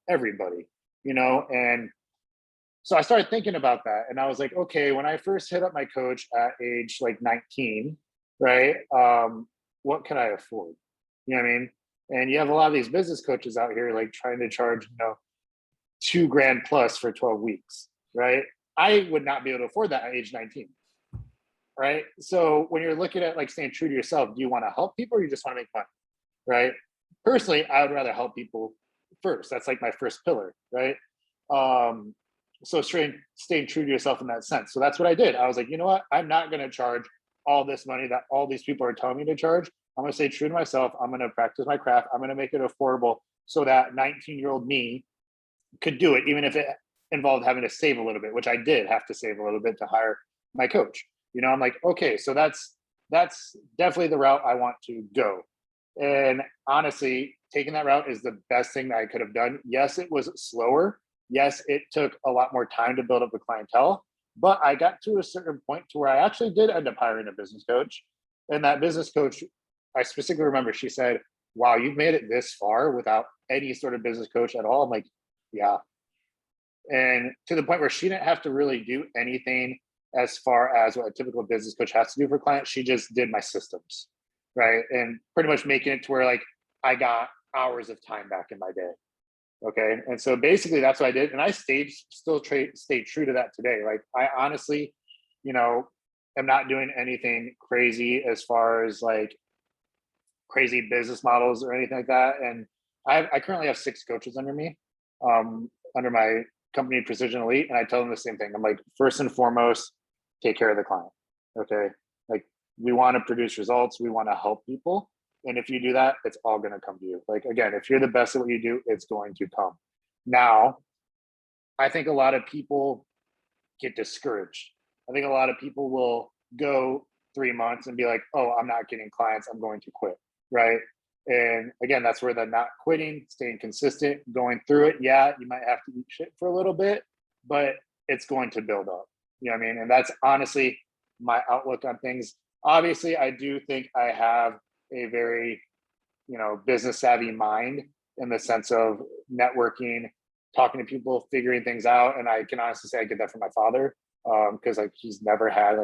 everybody, and so I started thinking about that and I was like, okay, when I first hit up my coach at age like 19, right? What can I afford? You know what I mean? And you have a lot of these business coaches out here like trying to charge, 2 grand plus for 12 weeks, right? I would not be able to afford that at age 19. Right. So when you're looking at like staying true to yourself, do you want to help people or you just want to make money? Right. Personally, I would rather help people first. That's like my first pillar. Right. So staying true to yourself in that sense. So that's what I did. I was like, you know what? I'm not going to charge all this money that all these people are telling me to charge. I'm going to stay true to myself. I'm going to practice my craft. I'm going to make it affordable so that 19-year-old me could do it, even if it involved having to save a little bit, which I did have to save a little bit to hire my coach. I'm like, okay, so that's definitely the route I want to go. And honestly, taking that route is the best thing that I could have done. Yes, it was slower. Yes, it took a lot more time to build up the clientele, but I got to a certain point to where I actually did end up hiring a business coach. And that business coach, I specifically remember she said, wow, you've made it this far without any sort of business coach at all. I'm like, yeah. And to the point where she didn't have to really do anything as far as what a typical business coach has to do for clients. She just did my systems, right? And pretty much making it to where like I got hours of time back in my day. Okay. And so basically that's what I did. And I stayed true to that today. Like I honestly, am not doing anything crazy as far as like crazy business models or anything like that. And I currently have 6 coaches under me, under my company Precision Elite. And I tell them the same thing. I'm like, first and foremost, take care of the client. Okay. Like we want to produce results. We want to help people. And if you do that, it's all going to come to you. Like, again, if you're the best at what you do, it's going to come. Now, I think a lot of people get discouraged. I think a lot of people will go 3 months and be like, oh, I'm not getting clients. I'm going to quit. Right. And again, that's where the not quitting, staying consistent, going through it. Yeah, you might have to eat shit for a little bit, but it's going to build up. You know what I mean? And that's honestly my outlook on things. Obviously, I do think I have a very, business savvy mind in the sense of networking, talking to people, figuring things out. And I can honestly say I get that from my father, because like he's never had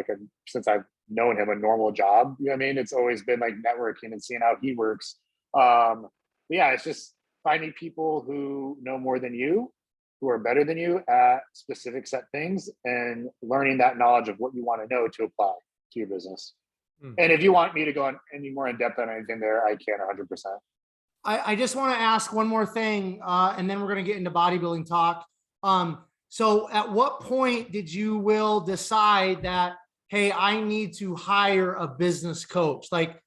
since I've known him, a normal job. You know what I mean? It's always been like networking and seeing how he works. But yeah, it's just finding people who know more than you, who are better than you at specific set things, and learning that knowledge of what you want to know to apply to your business. And if you want me to go on any more in depth on anything there, I can 100%. I just want to ask one more thing, and then we're going to get into bodybuilding talk. So at what point did you will decide that, hey, I need to hire a business coach? Like,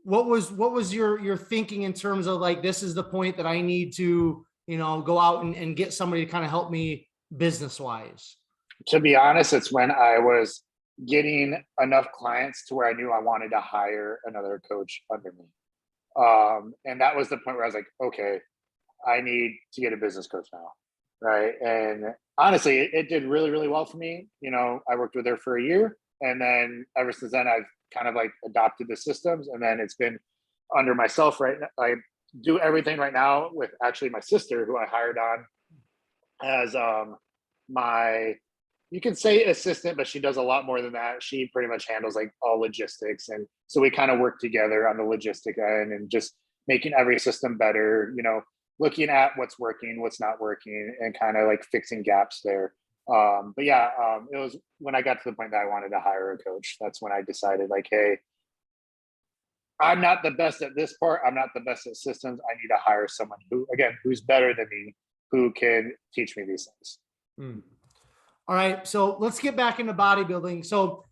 what was your thinking in terms of like, this is the point that I need to, go out and get somebody to kind of help me business wise? To be honest, it's when I was getting enough clients to where I knew I wanted to hire another coach under me. And that was the point where I was like, okay, I need to get a business coach now. Right. And honestly, it did really, really well for me. I worked with her for a year, and then ever since then, I've kind of like adopted the systems, and then it's been under myself. Right. I do everything right now with actually my sister, who I hired on as you can say assistant, but she does a lot more than that. She pretty much handles like all logistics. And so we kind of work together on the logistic end and just making every system better, looking at what's working, what's not working, and kind of like fixing gaps there. But yeah, it was when I got to the point that I wanted to hire a coach. That's when I decided like, hey, I'm not the best at this part. I'm not the best at systems. I need to hire someone who's better than me, who can teach me these things. All right, so let's get back into bodybuilding. So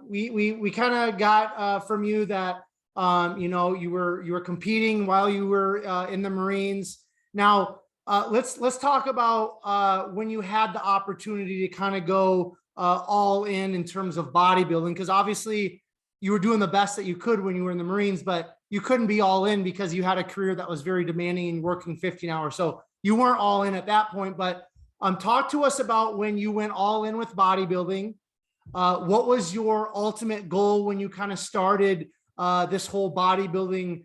we kind of got from you that You were competing while you were in the Marines. Now, let's talk about when you had the opportunity to kind of go all in terms of bodybuilding, because obviously you were doing the best that you could when you were in the Marines, but you couldn't be all in because you had a career that was very demanding and working 15 hours. So you weren't all in at that point, but talk to us about when you went all in with bodybuilding. What was your ultimate goal when you kind of started this whole bodybuilding,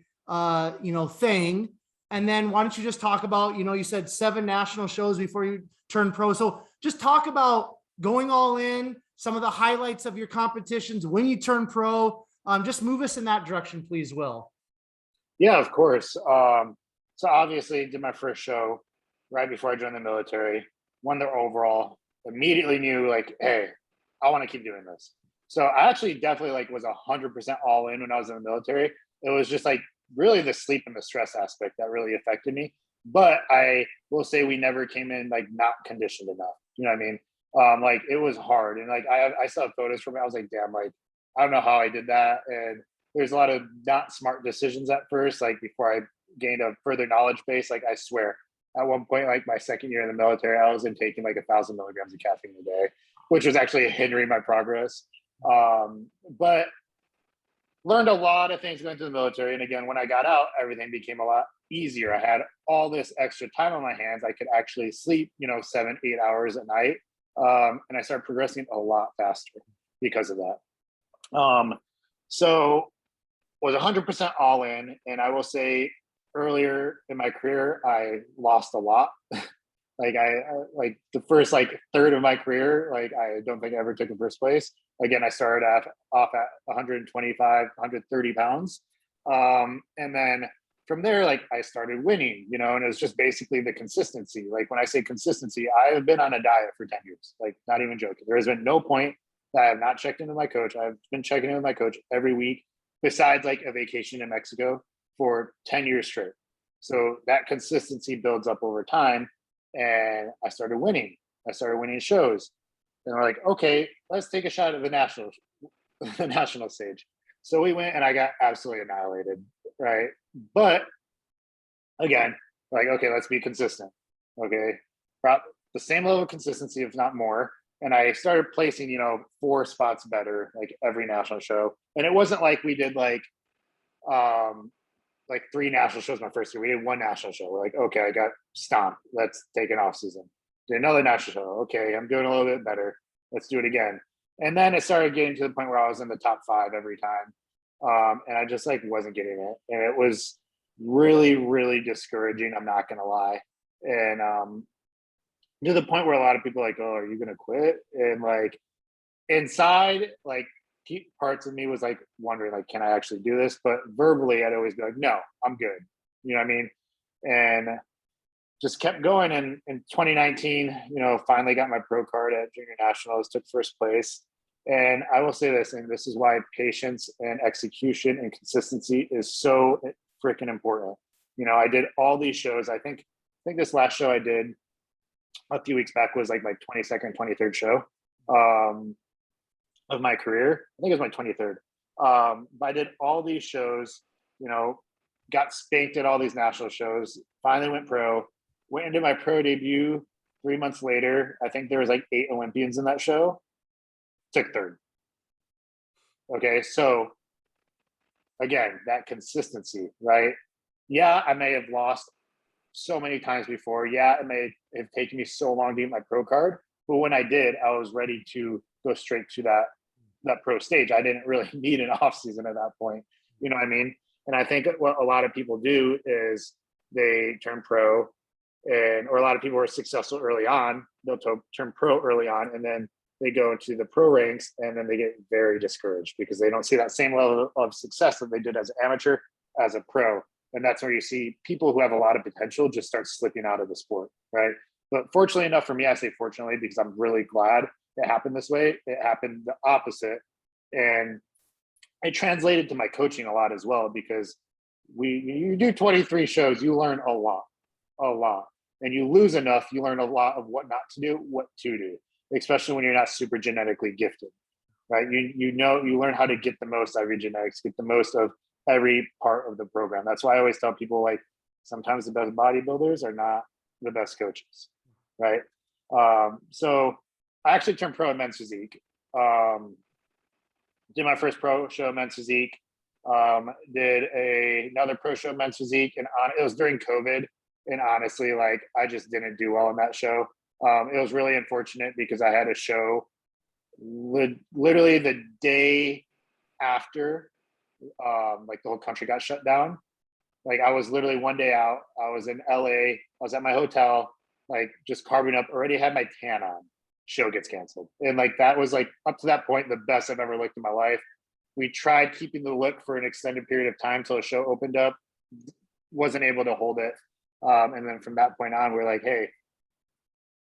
thing? And then why don't you just talk about, you said 7 national shows before you turned pro. So just talk about going all in, some of the highlights of your competitions when you turned pro. Just move us in that direction, please, Will. Yeah, of course. So obviously did my first show right before I joined the military, won the overall, immediately knew like, hey, I want to keep doing this. So I actually definitely like was 100% all in when I was in the military. It was just like really the sleep and the stress aspect that really affected me. But I will say we never came in like not conditioned enough. You know what I mean? Like it was hard. And like I saw photos from it. I was like, damn, like I don't know how I did that. And there's a lot of not smart decisions at first, like before I gained a further knowledge base. Like I swear, at one point, like my second year in the military, I was taking like 1,000 milligrams of caffeine a day, which was actually hindering my progress. But learned a lot of things going to the military. And again, when I got out, everything became a lot easier. I had all this extra time on my hands. I could actually sleep, 7, 8 hours a night. And I started progressing a lot faster because of that. So was 100% all in. And I will say earlier in my career, I lost a lot. Like like the first like third of my career, like I don't think I ever took a first place. Again, I started off at 125, 130 pounds. And then from there, like I started winning, and it was just basically the consistency. Like when I say consistency, I have been on a diet for 10 years, like not even joking. There has been no point that I have not checked in with my coach. I've been checking in with my coach every week, besides like a vacation in Mexico for 10 years straight. So that consistency builds up over time. And I started winning. I started winning shows. And we're like, okay, let's take a shot at the national stage. So we went and I got absolutely annihilated, right? But again, like, okay, let's be consistent. Okay. The same level of consistency, if not more. And I started placing, 4 spots better, like every national show. And it wasn't like we did like 3 national shows my first year. We did 1 national show. We're like, okay, I got stomped. Let's take an off season. Did another national show. Okay, I'm doing a little bit better. Let's do it again. And then it started getting to the point where I was in the top 5 every time. And I just like wasn't getting it. And it was really, really discouraging. I'm not going to lie. And to the point where a lot of people are like, oh, are you going to quit? And like inside, like parts of me was like wondering, like, can I actually do this? But verbally, I'd always be like, no, I'm good. You know what I mean? And just kept going. And in 2019, finally got my pro card at Junior Nationals, took first place. And I will say this, and this is why patience and execution and consistency is so freaking important. I did all these shows. I think this last show I did a few weeks back was like my 22nd, 23rd show of my career. I think it was my 23rd. But I did all these shows, got spanked at all these national shows, finally went pro, went into my pro debut 3 months later. I think there was like 8 Olympians in that show, took 3rd. Okay, so again, that consistency, right? Yeah, I may have lost so many times before. Yeah, it may have taken me so long to get my pro card, but when I did, I was ready to go straight to that pro stage. I didn't really need an off season at that point. You know what I mean? And I think what a lot of people do is they turn pro, or a lot of people are successful early on. They'll turn pro early on, and then they go into the pro ranks, and then they get very discouraged because they don't see that same level of success that they did as an amateur as a pro. And that's where you see people who have a lot of potential just start slipping out of the sport, right? But fortunately enough for me, I say fortunately because I'm really glad it happened this way. It happened the opposite. And it translated to my coaching a lot as well, because you do 23 shows, you learn a lot. And you lose enough, you learn a lot of what not to do, what to do, especially when you're not super genetically gifted, right? You learn how to get the most out of your genetics, get the most of every part of the program. That's why I always tell people, like, sometimes the best bodybuilders are not the best coaches, right? So I actually turned pro in men's physique. Did my first pro show men's physique. Did another pro show men's physique, and it was during COVID. And honestly, like, I just didn't do well in that show. It was really unfortunate because I had a show literally the day after, like, the whole country got shut down. Like, I was literally one day out. I was in LA. I was at my hotel, like, just carving up. Already had my tan on. Show gets canceled, and like, that was, like, up to that point the best I've ever looked in my life. We tried keeping the look for an extended period of time till a show opened up. Wasn't able to hold it. And then from that point on, we're like, hey,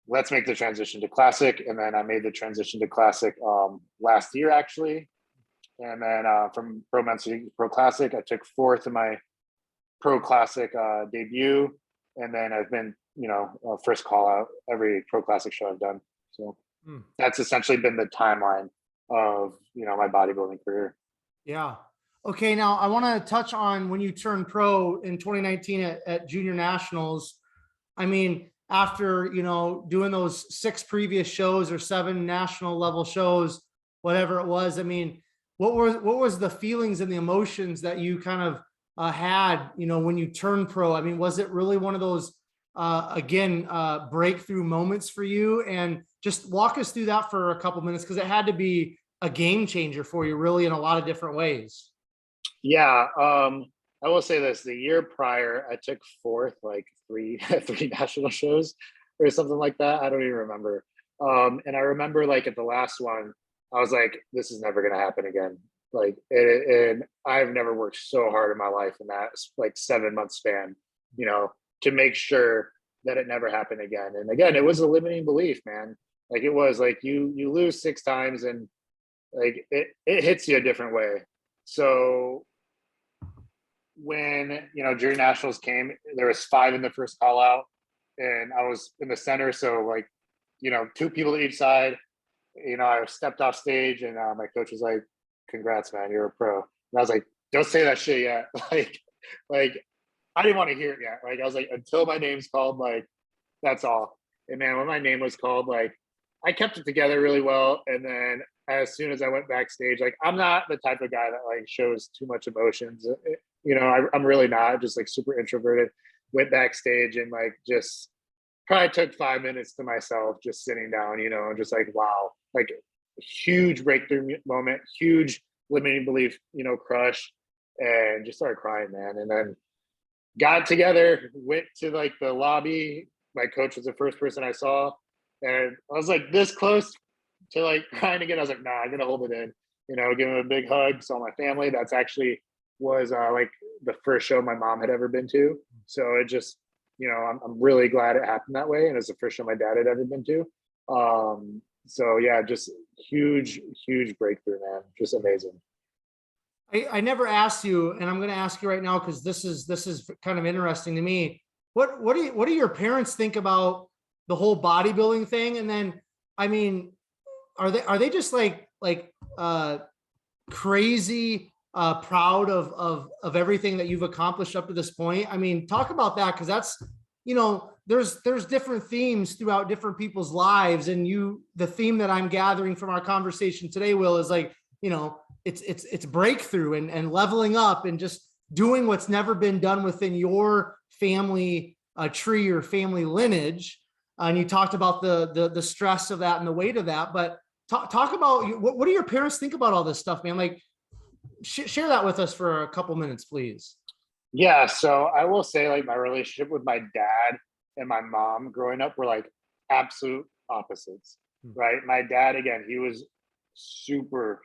let's make the transition to classic. And then I made the transition to classic last year, actually. And then from pro men's to pro classic, I took fourth in my pro classic debut. And then I've been, first call out every pro classic show I've done. So that's essentially been the timeline of, my bodybuilding career. Yeah. Okay. Now I want to touch on when you turned pro in 2019 at Junior Nationals. I mean, after, doing those 6 previous shows or 7 national level shows, whatever it was, I mean, what was the feelings and the emotions that you kind of had, when you turned pro? I mean, was it really one of those, breakthrough moments for you? And just walk us through that for a couple minutes, because it had to be a game changer for you, really, in a lot of different ways. Yeah. I will say this: the year prior, I took fourth, like, three national shows or something like that. I don't even remember. And I remember, like, at the last one, I was like, this is never going to happen again. Like, and I've never worked so hard in my life in that, like, 7-month span, to make sure that it never happened again. And again, it was a limiting belief, man. Like, it was like, you lose 6 times and, like, it hits you a different way. So when, junior nationals came, there was 5 in the first call out, and I was in the center. So, like, 2 people to each side. I stepped off stage, and my coach was like, congrats, man, you're a pro. And I was like, don't say that shit yet. like I didn't want to hear it yet. Like, I was like, until my name's called, like, that's all. And man, when my name was called, like, I kept it together really well. And then as soon as I went backstage, like, I'm not the type of guy that, like, shows too much emotions. I'm really not, just, like, super introverted. Went backstage and, like, just probably took 5 minutes to myself, just sitting down, and just like, wow, like, huge breakthrough moment, huge limiting belief, crush, and just started crying, man. And then got together, went to, like, the lobby. My coach was the first person I saw, and I was like this close to, like, crying again. I was like, nah, I'm gonna hold it in, give him a big hug. Saw my family. That's actually was like the first show my mom had ever been to. So it just, I'm really glad it happened that way. And it's the first show my dad had ever been to. So yeah, just huge breakthrough, man. Just amazing. I never asked you, and I'm going to ask you right now, because this is kind of interesting to me. What do your parents think about the whole bodybuilding thing? And then, I mean, are they just like crazy proud of everything that you've accomplished up to this point? I mean, talk about that, because that's, there's different themes throughout different people's lives, and the theme that I'm gathering from our conversation today, Will, is like, it's breakthrough and leveling up and just doing what's never been done within your family tree or family lineage. And you talked about the stress of that and the weight of that, but talk about what do your parents think about all this stuff, man? Like, share that with us for a couple minutes, please. Yeah. So I will say, like, my relationship with my dad and my mom growing up were, like, absolute opposites, right? My dad, again, he was super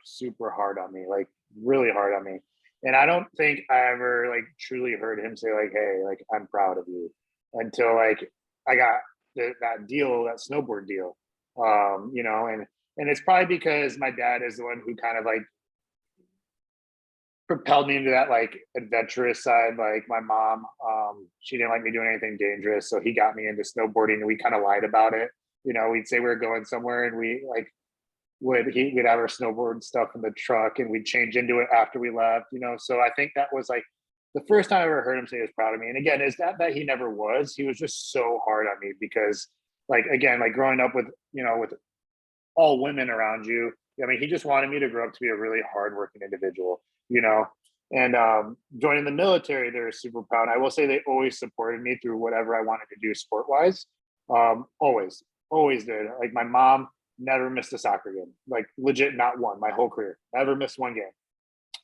hard on me, like, really hard on me. And I don't think I ever, like, truly heard him say, like, hey, like, I'm proud of you, until, like, I got that deal, that snowboard deal. And it's probably because my dad is the one who kind of, like, propelled me into that, like, adventurous side. Like, my mom, she didn't like me doing anything dangerous, so he got me into snowboarding, and we kind of lied about it. We'd say we were going somewhere, and we, like, we'd have our snowboard stuff in the truck and we'd change into it after we left, you know. So I think that was like the first time I ever heard him say he was proud of me. And again, is that he never was. He was just so hard on me because, like, again, like growing up with, you know, with all women around you. I mean, he just wanted me to grow up to be a really hardworking individual, you know. And joining the military, they're super proud. I will say they always supported me through whatever I wanted to do sport wise. Always did. Like my mom never missed a soccer game, like legit not one my whole career. Never missed one game.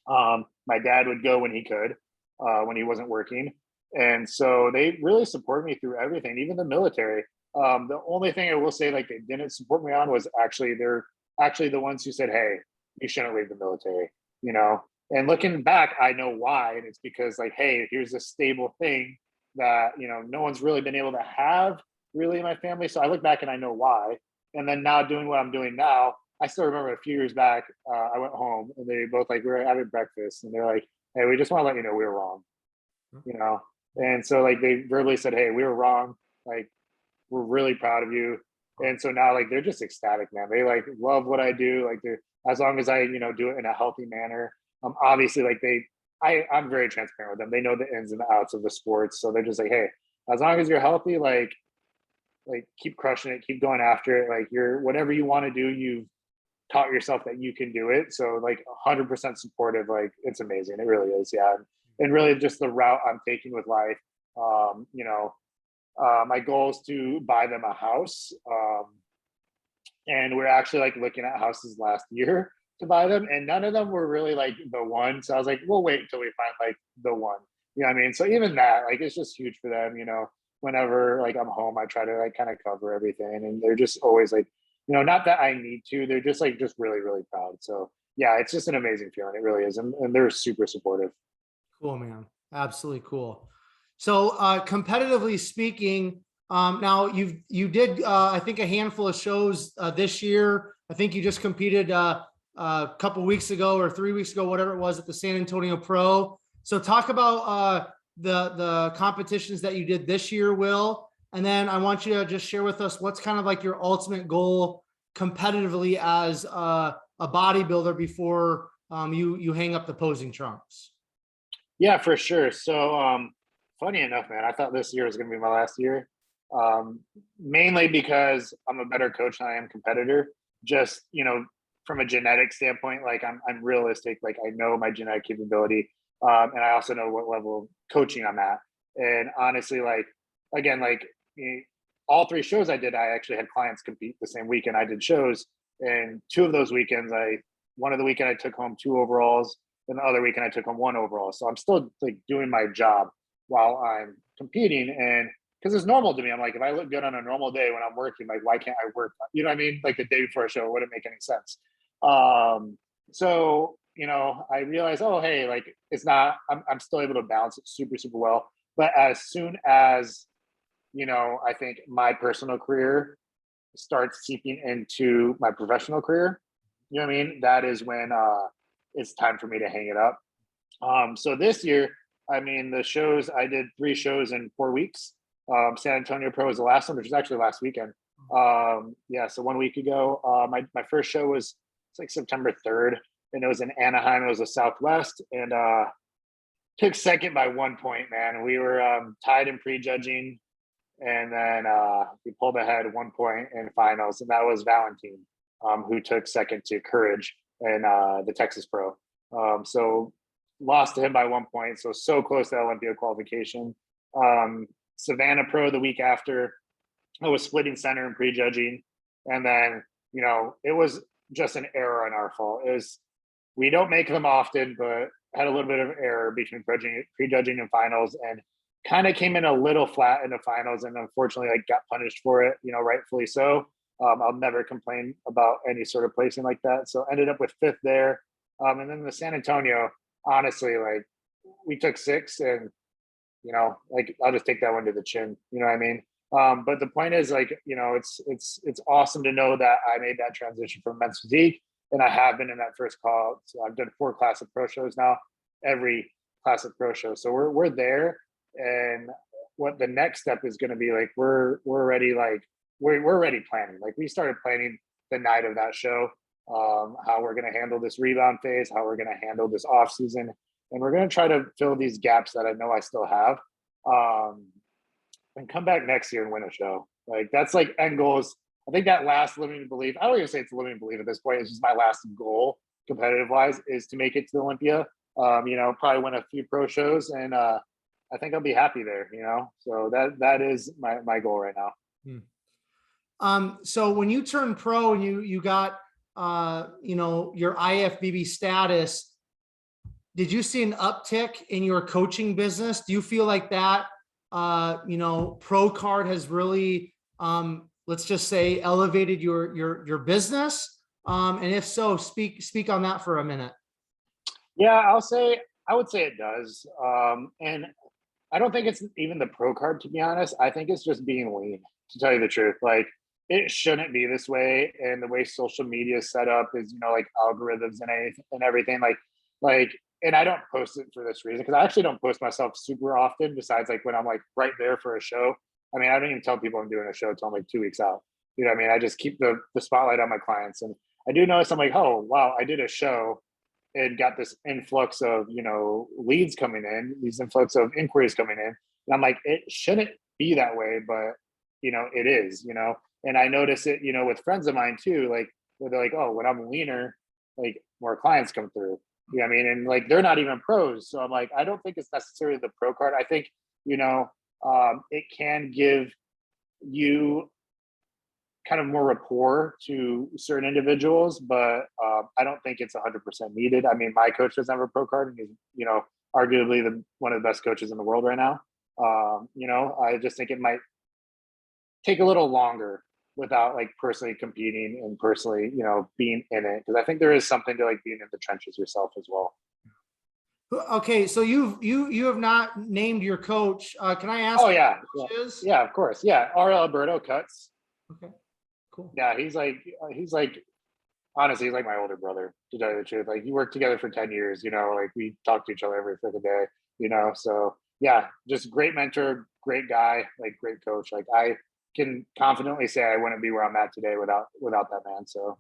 My dad would go when he could, when he wasn't working. And so they really support me through everything, even the military. The only thing I will say, like they didn't support me on was they're actually the ones who said, hey, you shouldn't leave the military, you know? And looking back, I know why. And it's because like, hey, here's a stable thing that, you know, no one's really been able to have really in my family. So I look back and I know why. And then now doing what I'm doing now, I still remember a few years back, I went home and they both like, we were having breakfast and they're like, hey, we just want to let you know we were wrong, you know? And so like they verbally said, hey, we were wrong. Like, we're really proud of you. And so now like they're just ecstatic, man. They like love what I do. Like they're, as long as I, you know, do it in a healthy manner. Obviously like I'm very transparent with them. They know the ins and the outs of the sports. So they're just like, hey, as long as you're healthy, like keep crushing it, keep going after it. Like you're whatever you want to do, you've taught yourself that you can do it. So like 100% supportive. Like it's amazing. It really is. Yeah. And really just the route I'm taking with life. You know, my goal is to buy them a house. And we're actually like looking at houses last year to buy them. And none of them were really like the one. So I was like, we'll wait until we find like the one. You know what I mean? So even that, like, it's just huge for them, you know, whenever like I'm home, I try to like kind of cover everything. And they're just always like, you know, not that I need to, they're just like, just really, really proud. So yeah, it's just an amazing feeling. It really is. And they're super supportive. Cool, man. Absolutely cool. So competitively speaking, now you did I think a handful of shows this year. I think you just competed a couple weeks ago or 3 weeks ago, whatever it was, at the San Antonio Pro. So talk about the competitions that you did this year, Will, and then I want you to just share with us what's kind of like your ultimate goal competitively as a bodybuilder before you hang up the posing trunks. Yeah, for sure. So funny enough, man, I thought this year was going to be my last year. Mainly because I'm a better coach than I am competitor. Just, you know, from a genetic standpoint, like I'm realistic. Like I know my genetic capability, and I also know what level of coaching I'm at. And honestly, like again, like all three shows I did, I actually had clients compete the same weekend I did shows. And two of those weekends, one of the weekend I took home 2 overalls, and the other weekend I took home 1 overall. So I'm still like doing my job while I'm competing. And because it's normal to me. I'm like, if I look good on a normal day when I'm working, like, why can't I work? You know what I mean? Like the day before a show, it wouldn't make any sense. So, you know, I realized, oh, hey, like it's not, I'm still able to balance it super, super well. But as soon as, you know, I think my personal career starts seeping into my professional career, you know what I mean? That is when it's time for me to hang it up. So this year, I mean, I did 3 shows in 4 weeks. San Antonio Pro was the last one, which was actually last weekend. Yeah, so 1 week ago, my first show was like September 3rd, and it was in Anaheim. It was a Southwest, and took second by 1 point, man. We were tied in prejudging, and then we pulled ahead 1 point in finals, and that was Valentine, who took second to Courage in the Texas Pro. So lost to him by 1 point, so close to Olympia qualification. Savannah Pro the week after, I was splitting center and prejudging, and then, you know, it was just an error on our fault. We don't make them often, but had a little bit of error between prejudging and finals, and kind of came in a little flat in the finals, and unfortunately, I got punished for it. You know, rightfully so. I'll never complain about any sort of placing like that. So ended up with 5th there, and then the San Antonio. Honestly, like we took 6th, and you know, like I'll just take that one to the chin. You know what I mean? But the point is, like, you know, it's awesome to know that I made that transition from men's physique, and I have been in that first call. So I've done 4 Classic Pro shows now, every Classic Pro show. So we're there, and what the next step is going to be, like we're already planning. Like we started planning the night of that show. how we're going to handle this rebound phase, how we're going to handle this off season. And we're going to try to fill these gaps that I know I still have. And come back next year and win a show. Like that's like end goals. I think that last limiting belief, I don't even say it's a limiting belief at this point. It's just my last goal competitive wise is to make it to the Olympia. Probably win a few pro shows and I think I'll be happy there, So that is my goal right now. So when you turned pro and you got your IFBB status, did you see an uptick in your coaching business? Do you feel like that pro card has really let's just say elevated your business? And if so, speak on that for a minute. Yeah, I would say it does. And I don't think it's even the pro card, to be honest. I think it's just being lean, to tell you the truth. Like it shouldn't be this way. And the way social media is set up is, like algorithms and everything like, and I don't post it for this reason, because I actually don't post myself super often, besides like when I'm like right there for a show. I mean, I don't even tell people I'm doing a show until I'm like 2 weeks out. You know what I mean? I just keep the spotlight on my clients. And I do notice I'm like, oh, wow, I did a show and got this influx of, leads coming in, these influx of inquiries coming in. And I'm like, it shouldn't be that way, but, it is, and I notice it, with friends of mine too, like where they're like, oh, when I'm leaner, like more clients come through. You know what I mean? And like, they're not even pros. So I'm like, I don't think it's necessarily the pro card. I think, it can give you kind of more rapport to certain individuals, but I don't think it's 100% needed. I mean, my coach doesn't have a pro card and he's, arguably one of the best coaches in the world right now. I just think it might take a little longer without like personally competing and personally, being in it. Because I think there is something to like being in the trenches yourself as well. Okay, so you have not named your coach. Can I ask? Oh yeah, yeah, of course, yeah. R.L. Alberto Cuts. Okay, cool. Yeah, he's like honestly, he's like my older brother, to tell you the truth. Like, we worked together for 10 years. Like we talk to each other every freaking day. So yeah, just great mentor, great guy, like great coach. Like I can confidently say I wouldn't be where I'm at today without that man. So.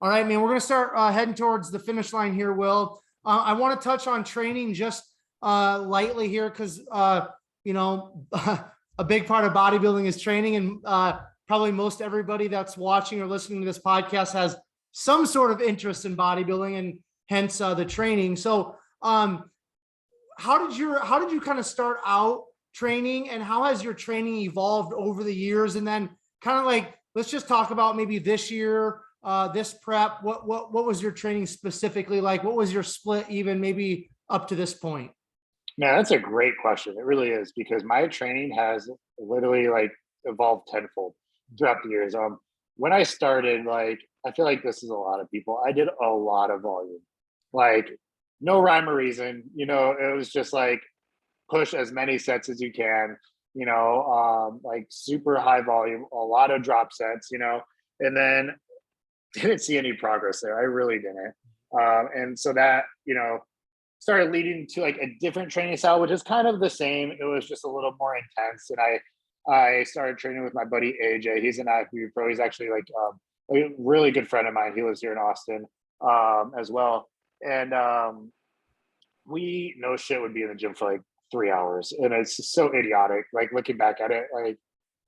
All right, man, we're going to start heading towards the finish line here, Will. I want to touch on training just lightly here because, a big part of bodybuilding is training, and probably most everybody that's watching or listening to this podcast has some sort of interest in bodybuilding and hence the training. So how did you kind of start out training, and how has your training evolved over the years? And then kind of like, let's just talk about maybe this year, this prep, what was your training specifically like? What was your split even maybe up to this point? Man, that's a great question. It really is, because my training has literally like evolved tenfold throughout the years. When I started, like, I feel like this is a lot of people. I did a lot of volume, like no rhyme or reason. It was just like push as many sets as you can. Like super high volume, a lot of drop sets. And then didn't see any progress there. I really didn't. And so that, started leading to like a different training style, which is kind of the same. It was just a little more intense. And I started training with my buddy AJ. He's an IFBB Pro. He's actually like a really good friend of mine. He lives here in Austin as well. And we no shit would be in the gym for like 3 hours. And it's so idiotic. Like looking back at it, like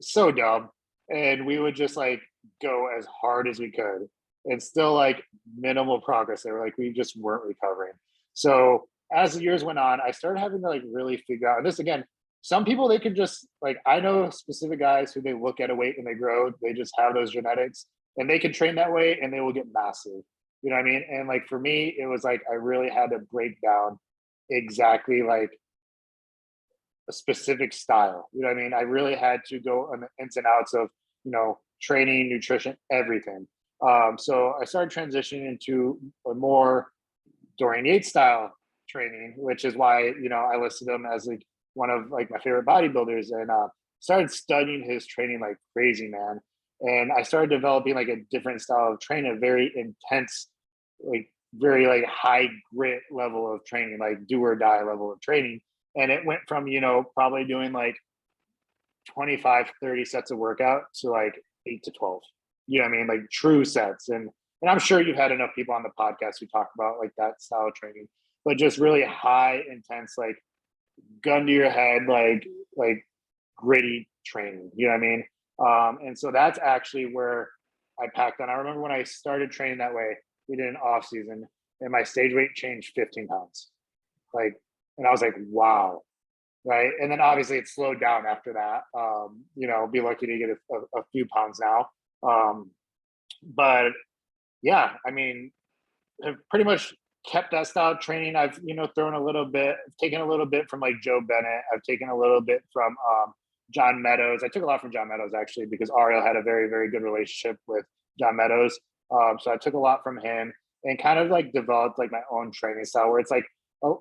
so dumb. And we would just like go as hard as we could and still like minimal progress there. Like we just weren't recovering. So as the years went on, I started having to like really figure out, and this again, some people, they could just like, I know specific guys who they look at a weight and they grow, they just have those genetics and they can train that way and they will get massive. You know what I mean? And like for me, it was like I really had to break down exactly like a specific style. You know what I mean? I really had to go on the ins and outs of, training, nutrition, everything. So I started transitioning into a more Dorian Yates style training, which is why, I listed him as like one of like my favorite bodybuilders, and started studying his training like crazy, man. And I started developing like a different style of training, a very intense, like very like high grit level of training, like do or die level of training. And it went from, probably doing like 25, 30 sets of workout to like 8 to 12, you know what I mean? Like true sets. And and I'm sure you've had enough people on the podcast who talk about like that style of training, but just really high intense, like gun to your head, like gritty training. You know what I mean? And so that's actually where I packed on. I remember when I started training that way, we did an off season, and my stage weight changed 15 pounds. Like, and I was like, wow. Right. And then obviously it slowed down after that. You know, be lucky to get a few pounds now. But yeah, I mean, I've pretty much kept that style of training. I've, you know, thrown a little bit, taken a little bit from like Joe Bennett. I've taken a little bit from John Meadows. I took a lot from John Meadows actually, because Ariel had a very, very good relationship with John Meadows. So I took a lot from him and kind of like developed like my own training style where it's like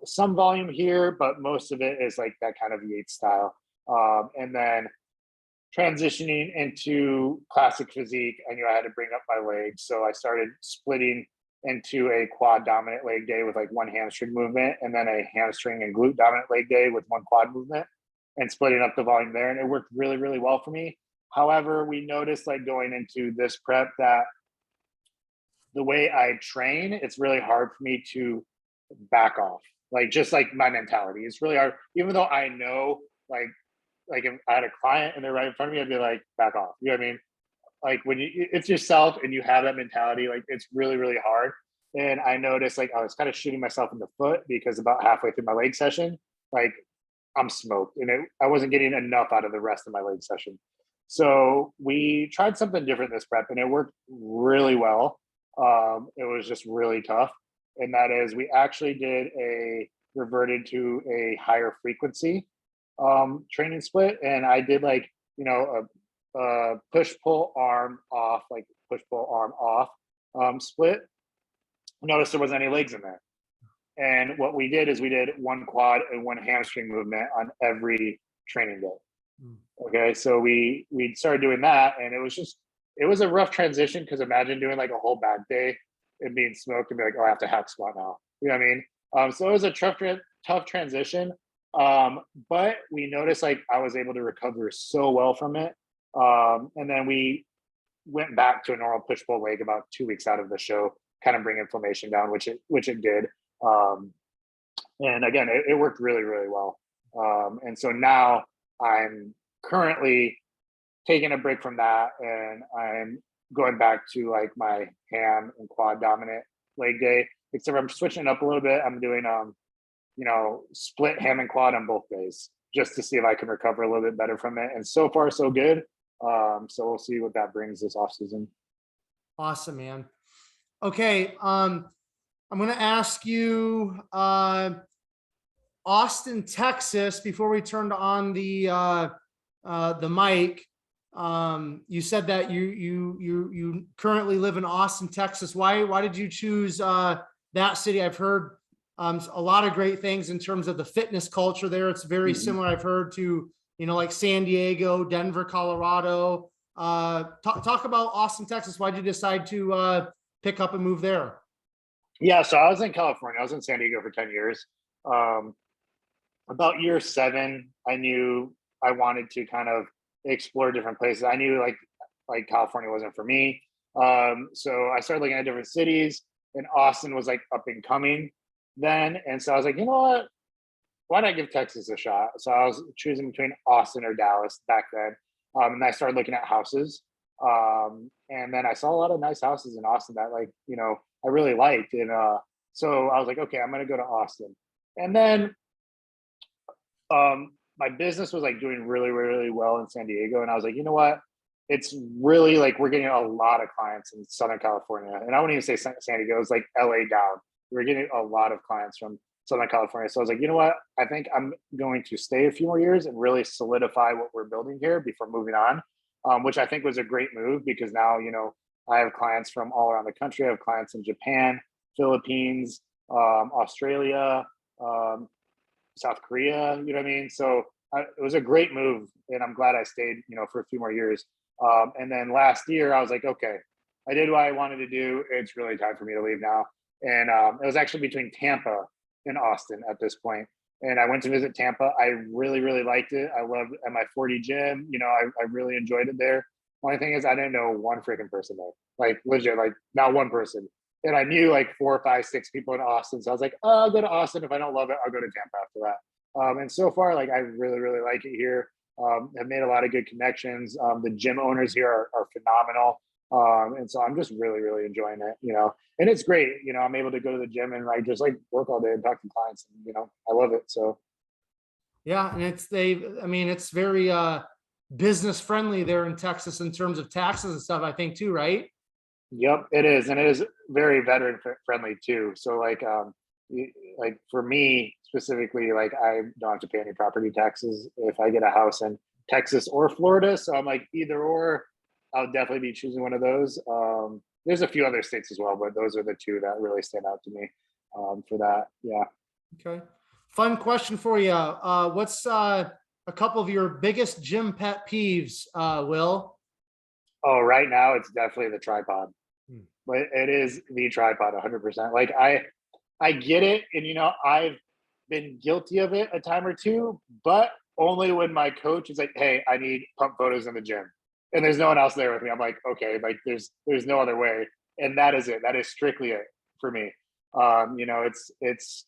some volume here, but most of it is like that kind of Yates style. And then transitioning into classic physique, I knew I had to bring up my legs. So I started splitting into a quad dominant leg day with like one hamstring movement, and then a hamstring and glute dominant leg day with one quad movement, and splitting up the volume there. And it worked really, really well for me. However, we noticed like going into this prep that the way I train, it's really hard for me to back off. Like just like my mentality, it's really hard. Even though I know, like if I had a client and they're right in front of me, I'd be like, back off. You know what I mean? Like when it's yourself and you have that mentality, like it's really, really hard. And I noticed like I was kind of shooting myself in the foot because about halfway through my leg session, like I'm smoked, and I wasn't getting enough out of the rest of my leg session. So we tried something different this prep, and it worked really well. It was just really tough. And that is, we actually reverted to a higher frequency training split. And I did like, you know, a push pull arm off, like push pull arm off split. Notice there wasn't any legs in there. And what we did is we did one quad and one hamstring movement on every training day. Okay, so we started doing that, and it was a rough transition, because imagine doing like a whole back day and being smoked and be like, oh, I have to hack squat now. You know what I mean? So it was a tough transition. But we noticed like I was able to recover so well from it. And then we went back to a normal push pull leg about 2 weeks out of the show, kind of bring inflammation down, which it did. And again, it worked really, really well. And so now I'm currently taking a break from that, and I'm going back to like my ham and quad dominant leg day, except I'm switching it up a little bit. I'm doing, you know, split ham and quad on both days, just to see if I can recover a little bit better from it. And so far, so good. So we'll see what that brings this off season. Awesome, man. Okay. I'm going to ask you, Austin, Texas, before we turned on the mic. You said that you currently live in Austin, Texas. Why did you choose that city? I've heard a lot of great things in terms of the fitness culture there. It's very similar, I've heard, to, you know, like San Diego, Denver, Colorado. Talk about Austin, Texas. Why'd you decide to pick up and move there? Yeah, so I was in California. I was in San Diego for 10 years. About year 7, I knew I wanted to kind of explore different places. I knew like California wasn't for me. So I started looking at different cities, and Austin was like up and coming then. And so I was like, you know what? Why not give Texas a shot? So I was choosing between Austin or Dallas back then. And I started looking at houses. And then I saw a lot of nice houses in Austin that, like, you know, I really liked. And so I was like, okay, I'm going to go to Austin. And then my business was like doing really, really well in San Diego. And I was like, you know what? It's really like we're getting a lot of clients in Southern California. And I wouldn't even say San Diego, it's like LA down. We're getting a lot of clients from Southern California. So I was like, you know what? I think I'm going to stay a few more years and really solidify what we're building here before moving on, which I think was a great move, because now, you know, I have clients from all around the country. I have clients in Japan, Philippines, Australia, South Korea, you know what I mean? So it was a great move, and I'm glad I stayed, you know, for a few more years. And then last year I was like, okay, I did what I wanted to do. It's really time for me to leave now. And it was actually between Tampa and Austin at this point. And I went to visit Tampa. I really, really liked it. I loved at my 40 gym. You know, I really enjoyed it there. Only thing is I didn't know one freaking person there, like legit, like not one person. And I knew like 4 or 5, 6 people in Austin. So I was like, oh, I'll go to Austin. If I don't love it, I'll go to Tampa after that. And so far, like I really, really like it here. Have made a lot of good connections. The gym owners here are phenomenal. And so I'm just really, really enjoying it, and it's great. I'm able to go to the gym and like just like work all day and talk to clients, and I love it. So Yeah, and it's very business friendly there in Texas in terms of taxes and stuff, I think too, right? yep, it is. And it is very veteran friendly too. So like for me specifically, like I don't have to pay any property taxes if I get a house in Texas or Florida. So I'm like either or, I'll definitely be choosing one of those. There's a few other states as well, but those are the two that really stand out to me for that. Yeah. Okay. Fun question for you. What's a couple of your biggest gym pet peeves, Will? Oh, right now it's definitely the tripod. But it is the tripod 100%. Like I get it. And, I've been guilty of it a time or two, but only when my coach is like, hey, I need pump photos in the gym. And there's no one else there with me. I'm like, okay, like there's no other way. And that is it. That is strictly it for me. It's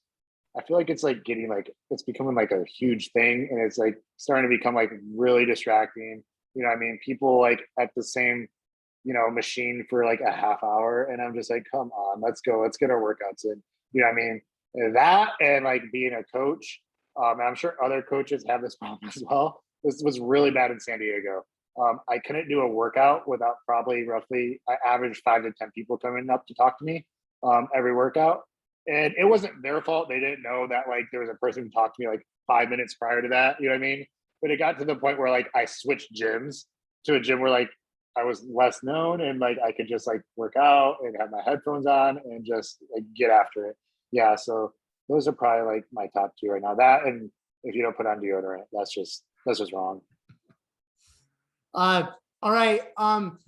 I feel like it's like getting like it's becoming like a huge thing, and it's like starting to become like really distracting. I mean, people like at the same machine for like a half hour, and I'm just like, come on, let's go, let's get our workouts in. What I mean? That and like being a coach, and I'm sure other coaches have this problem as well. This was really bad in San Diego. I couldn't do a workout without probably roughly I averaged 5 to 10 people coming up to talk to me every workout. And it wasn't their fault. They didn't know that like there was a person who talked to me like 5 minutes prior to that. You know what I mean? But it got to the point where like I switched gyms to a gym where like I was less known and like I could just like work out and have my headphones on and just like get after it. Yeah. So those are probably like my top two right now. That and if you don't put on deodorant, that's just wrong. Uh, all right.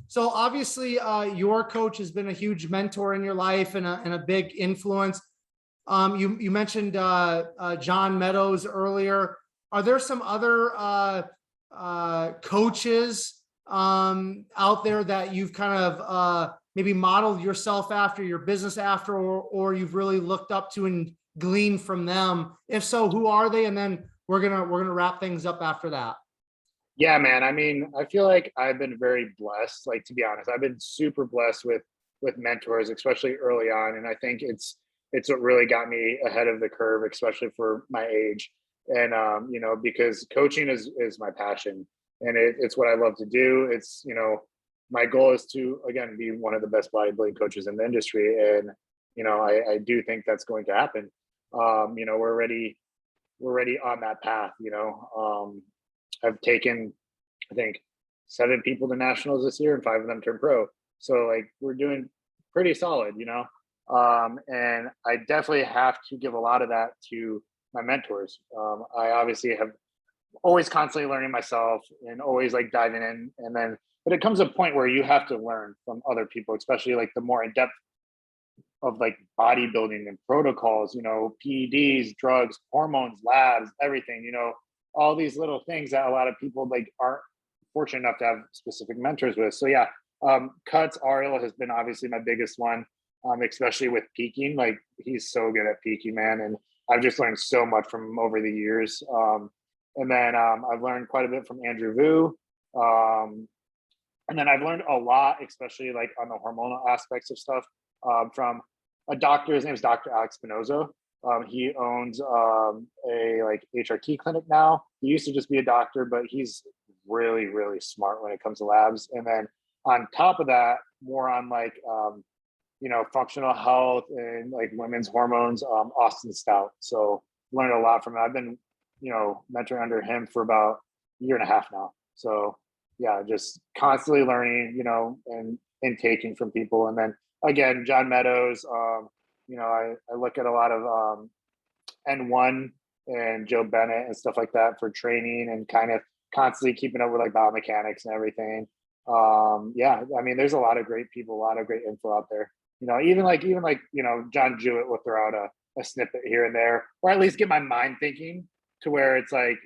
So obviously, your coach has been a huge mentor in your life and a big influence. You mentioned John Meadows earlier. Are there some other coaches out there that you've kind of maybe modeled yourself after, your business after, or you've really looked up to and gleaned from them? If so, who are they? And then we're gonna wrap things up after that. Yeah, man. I mean, I feel like I've been very blessed. Like to be honest, I've been super blessed with mentors, especially early on. And I think it's what really got me ahead of the curve, especially for my age. And because coaching is my passion and it's what I love to do. It's my goal is to again be one of the best bodybuilding coaches in the industry. And I do think that's going to happen. We're already on that path, I've taken, I think, 7 people to nationals this year, and 5 of them turned pro. So like we're doing pretty solid, and I definitely have to give a lot of that to my mentors. I obviously have always constantly learning myself and always like diving in, but it comes a point where you have to learn from other people, especially like the more in depth of like bodybuilding and protocols, PEDs, drugs, hormones, labs, everything, all these little things that a lot of people like aren't fortunate enough to have specific mentors with. So yeah, Cuts Ariel has been obviously my biggest one, especially with peaking. Like he's so good at peaking, man, and I've just learned so much from him over the years. And then I've learned quite a bit from Andrew Vu. And then I've learned a lot, especially like on the hormonal aspects of stuff, from a doctor. His name is Dr. Alex Spinoza. He owns a like HRT clinic now. He used to just be a doctor, but he's really, really smart when it comes to labs. And then on top of that, more on like functional health and like women's hormones, Austin Stout. So learned a lot from it. I've been, mentoring under him for about a year and a half now. So yeah, just constantly learning, and taking from people. And then again, John Meadows, I look at a lot of N1 and Joe Bennett and stuff like that for training and kind of constantly keeping up with like biomechanics and everything. Yeah, I mean, there's a lot of great people, a lot of great info out there. Even like John Jewett will throw out a snippet here and there, or at least get my mind thinking to where it's like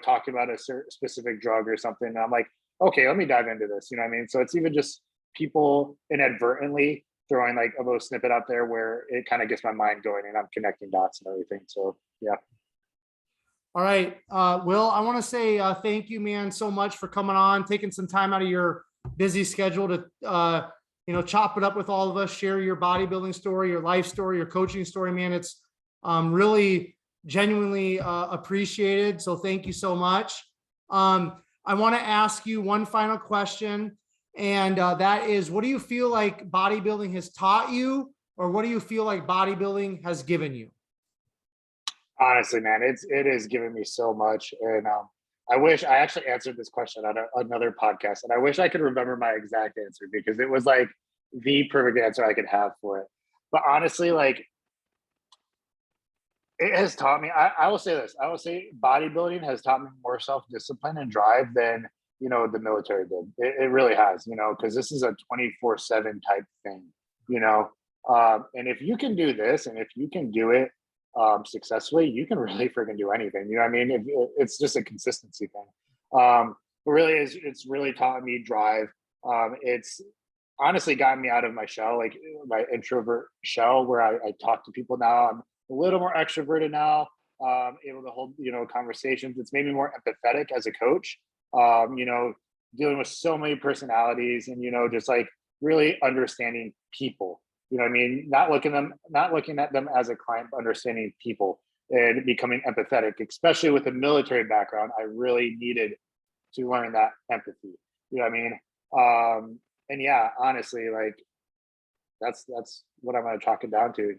talking about a certain specific drug or something. And I'm like, okay, let me dive into this. You know what I mean? So it's even just people inadvertently throwing like a little snippet out there where it kind of gets my mind going and I'm connecting dots and everything. So yeah. All right. Will, I want to say thank you, man, so much for coming on, taking some time out of your busy schedule to, chop it up with all of us, share your bodybuilding story, your life story, your coaching story, man. It's really genuinely appreciated. So thank you so much. I want to ask you one final question. And that is, what do you feel like bodybuilding has taught you, or what do you feel like bodybuilding has given you? Honestly, man, it has given me so much. And I wish I actually answered this question on another podcast, and I wish I could remember my exact answer because it was like the perfect answer I could have for it. But honestly, like it has taught me, I will say this, I will say bodybuilding has taught me more self-discipline and drive than, the military did. It really has, because this is a 24/7 type thing, and if you can do this and if you can do it successfully, you can really freaking do anything. You know what I mean? It's just a consistency thing. It really is. It's really taught me drive. It's honestly gotten me out of my shell, like my introvert shell, where I talk to people now. I'm a little more extroverted now, able to hold, conversations. It's made me more empathetic as a coach, dealing with so many personalities and, just like really understanding people. You know what I mean? Not looking at them as a client, but understanding people and becoming empathetic, especially with a military background. I really needed to learn that empathy. You know what I mean? And yeah, honestly, like that's what I'm going to chalk it down to,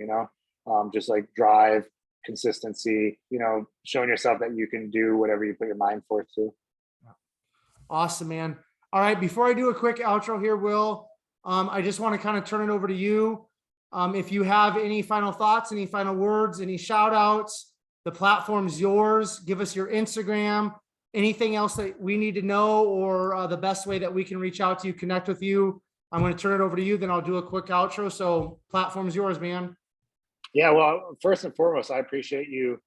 just like drive, consistency, showing yourself that you can do whatever you put your mind forth to. Awesome, man. All right. Before I do a quick outro here, Will, I just want to kind of turn it over to you. If you have any final thoughts, any final words, any shout outs, the platform's yours. Give us your Instagram, anything else that we need to know, or the best way that we can reach out to you, connect with you. I'm going to turn it over to you. Then I'll do a quick outro. So platform's yours, man. Yeah. Well, first and foremost, I appreciate you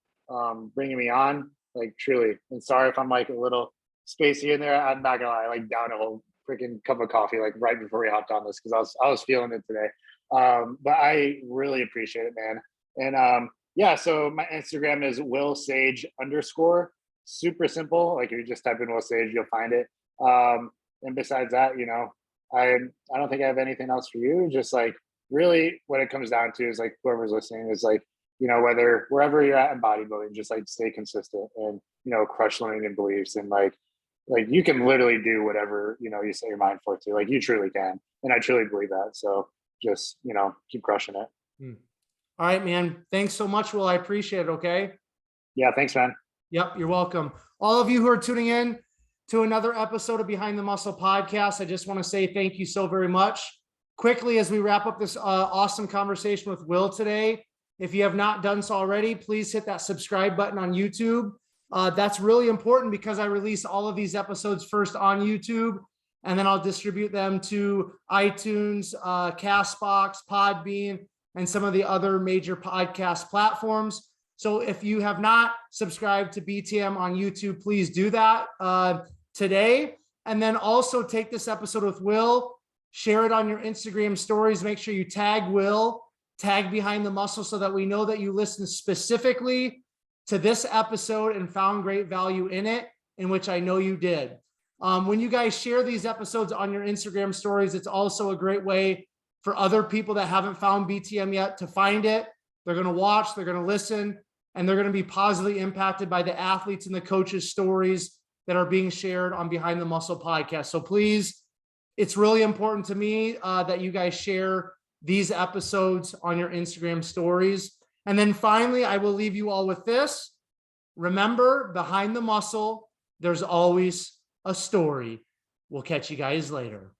bringing me on, like truly. And sorry if I'm like a little spacey in there. I'm not gonna lie, like down a whole freaking cup of coffee like right before we hopped on this because I was feeling it today. But I really appreciate it, man. And yeah, so my Instagram is willsage_. Super simple. Like if you just type in Will Sage, you'll find it. And besides that, I don't think I have anything else for you. Just like really what it comes down to is like whoever's listening is like, whether wherever you're at in bodybuilding, just like stay consistent and, crush limiting beliefs and like you can literally do whatever, you set your mind for to, like you truly can. And I truly believe that. So just, keep crushing it. All right, man. Thanks so much, Will. I appreciate it. Okay. Yeah. Thanks, man. Yep. You're welcome. All of you who are tuning in to another episode of Behind the Muscle podcast, I just want to say thank you so very much. Quickly, as we wrap up this awesome conversation with Will today, if you have not done so already, please hit that subscribe button on YouTube. That's really important because I release all of these episodes first on YouTube, and then I'll distribute them to iTunes, Castbox, Podbean, and some of the other major podcast platforms. So if you have not subscribed to BTM on YouTube, please do that today. And then also take this episode with Will, share it on your Instagram stories. Make sure you tag Will, tag Behind the Muscle so that we know that you listened specifically to this episode and found great value in it, in which I know you did. When you guys share these episodes on your Instagram stories, it's also a great way for other people that haven't found BTM yet to find it. They're going to watch, they're going to listen, and they're going to be positively impacted by the athletes and the coaches' stories that are being shared on Behind the Muscle podcast. So please, it's really important to me that you guys share these episodes on your Instagram stories. And then finally, I will leave you all with this. Remember, behind the muscle, there's always a story. We'll catch you guys later.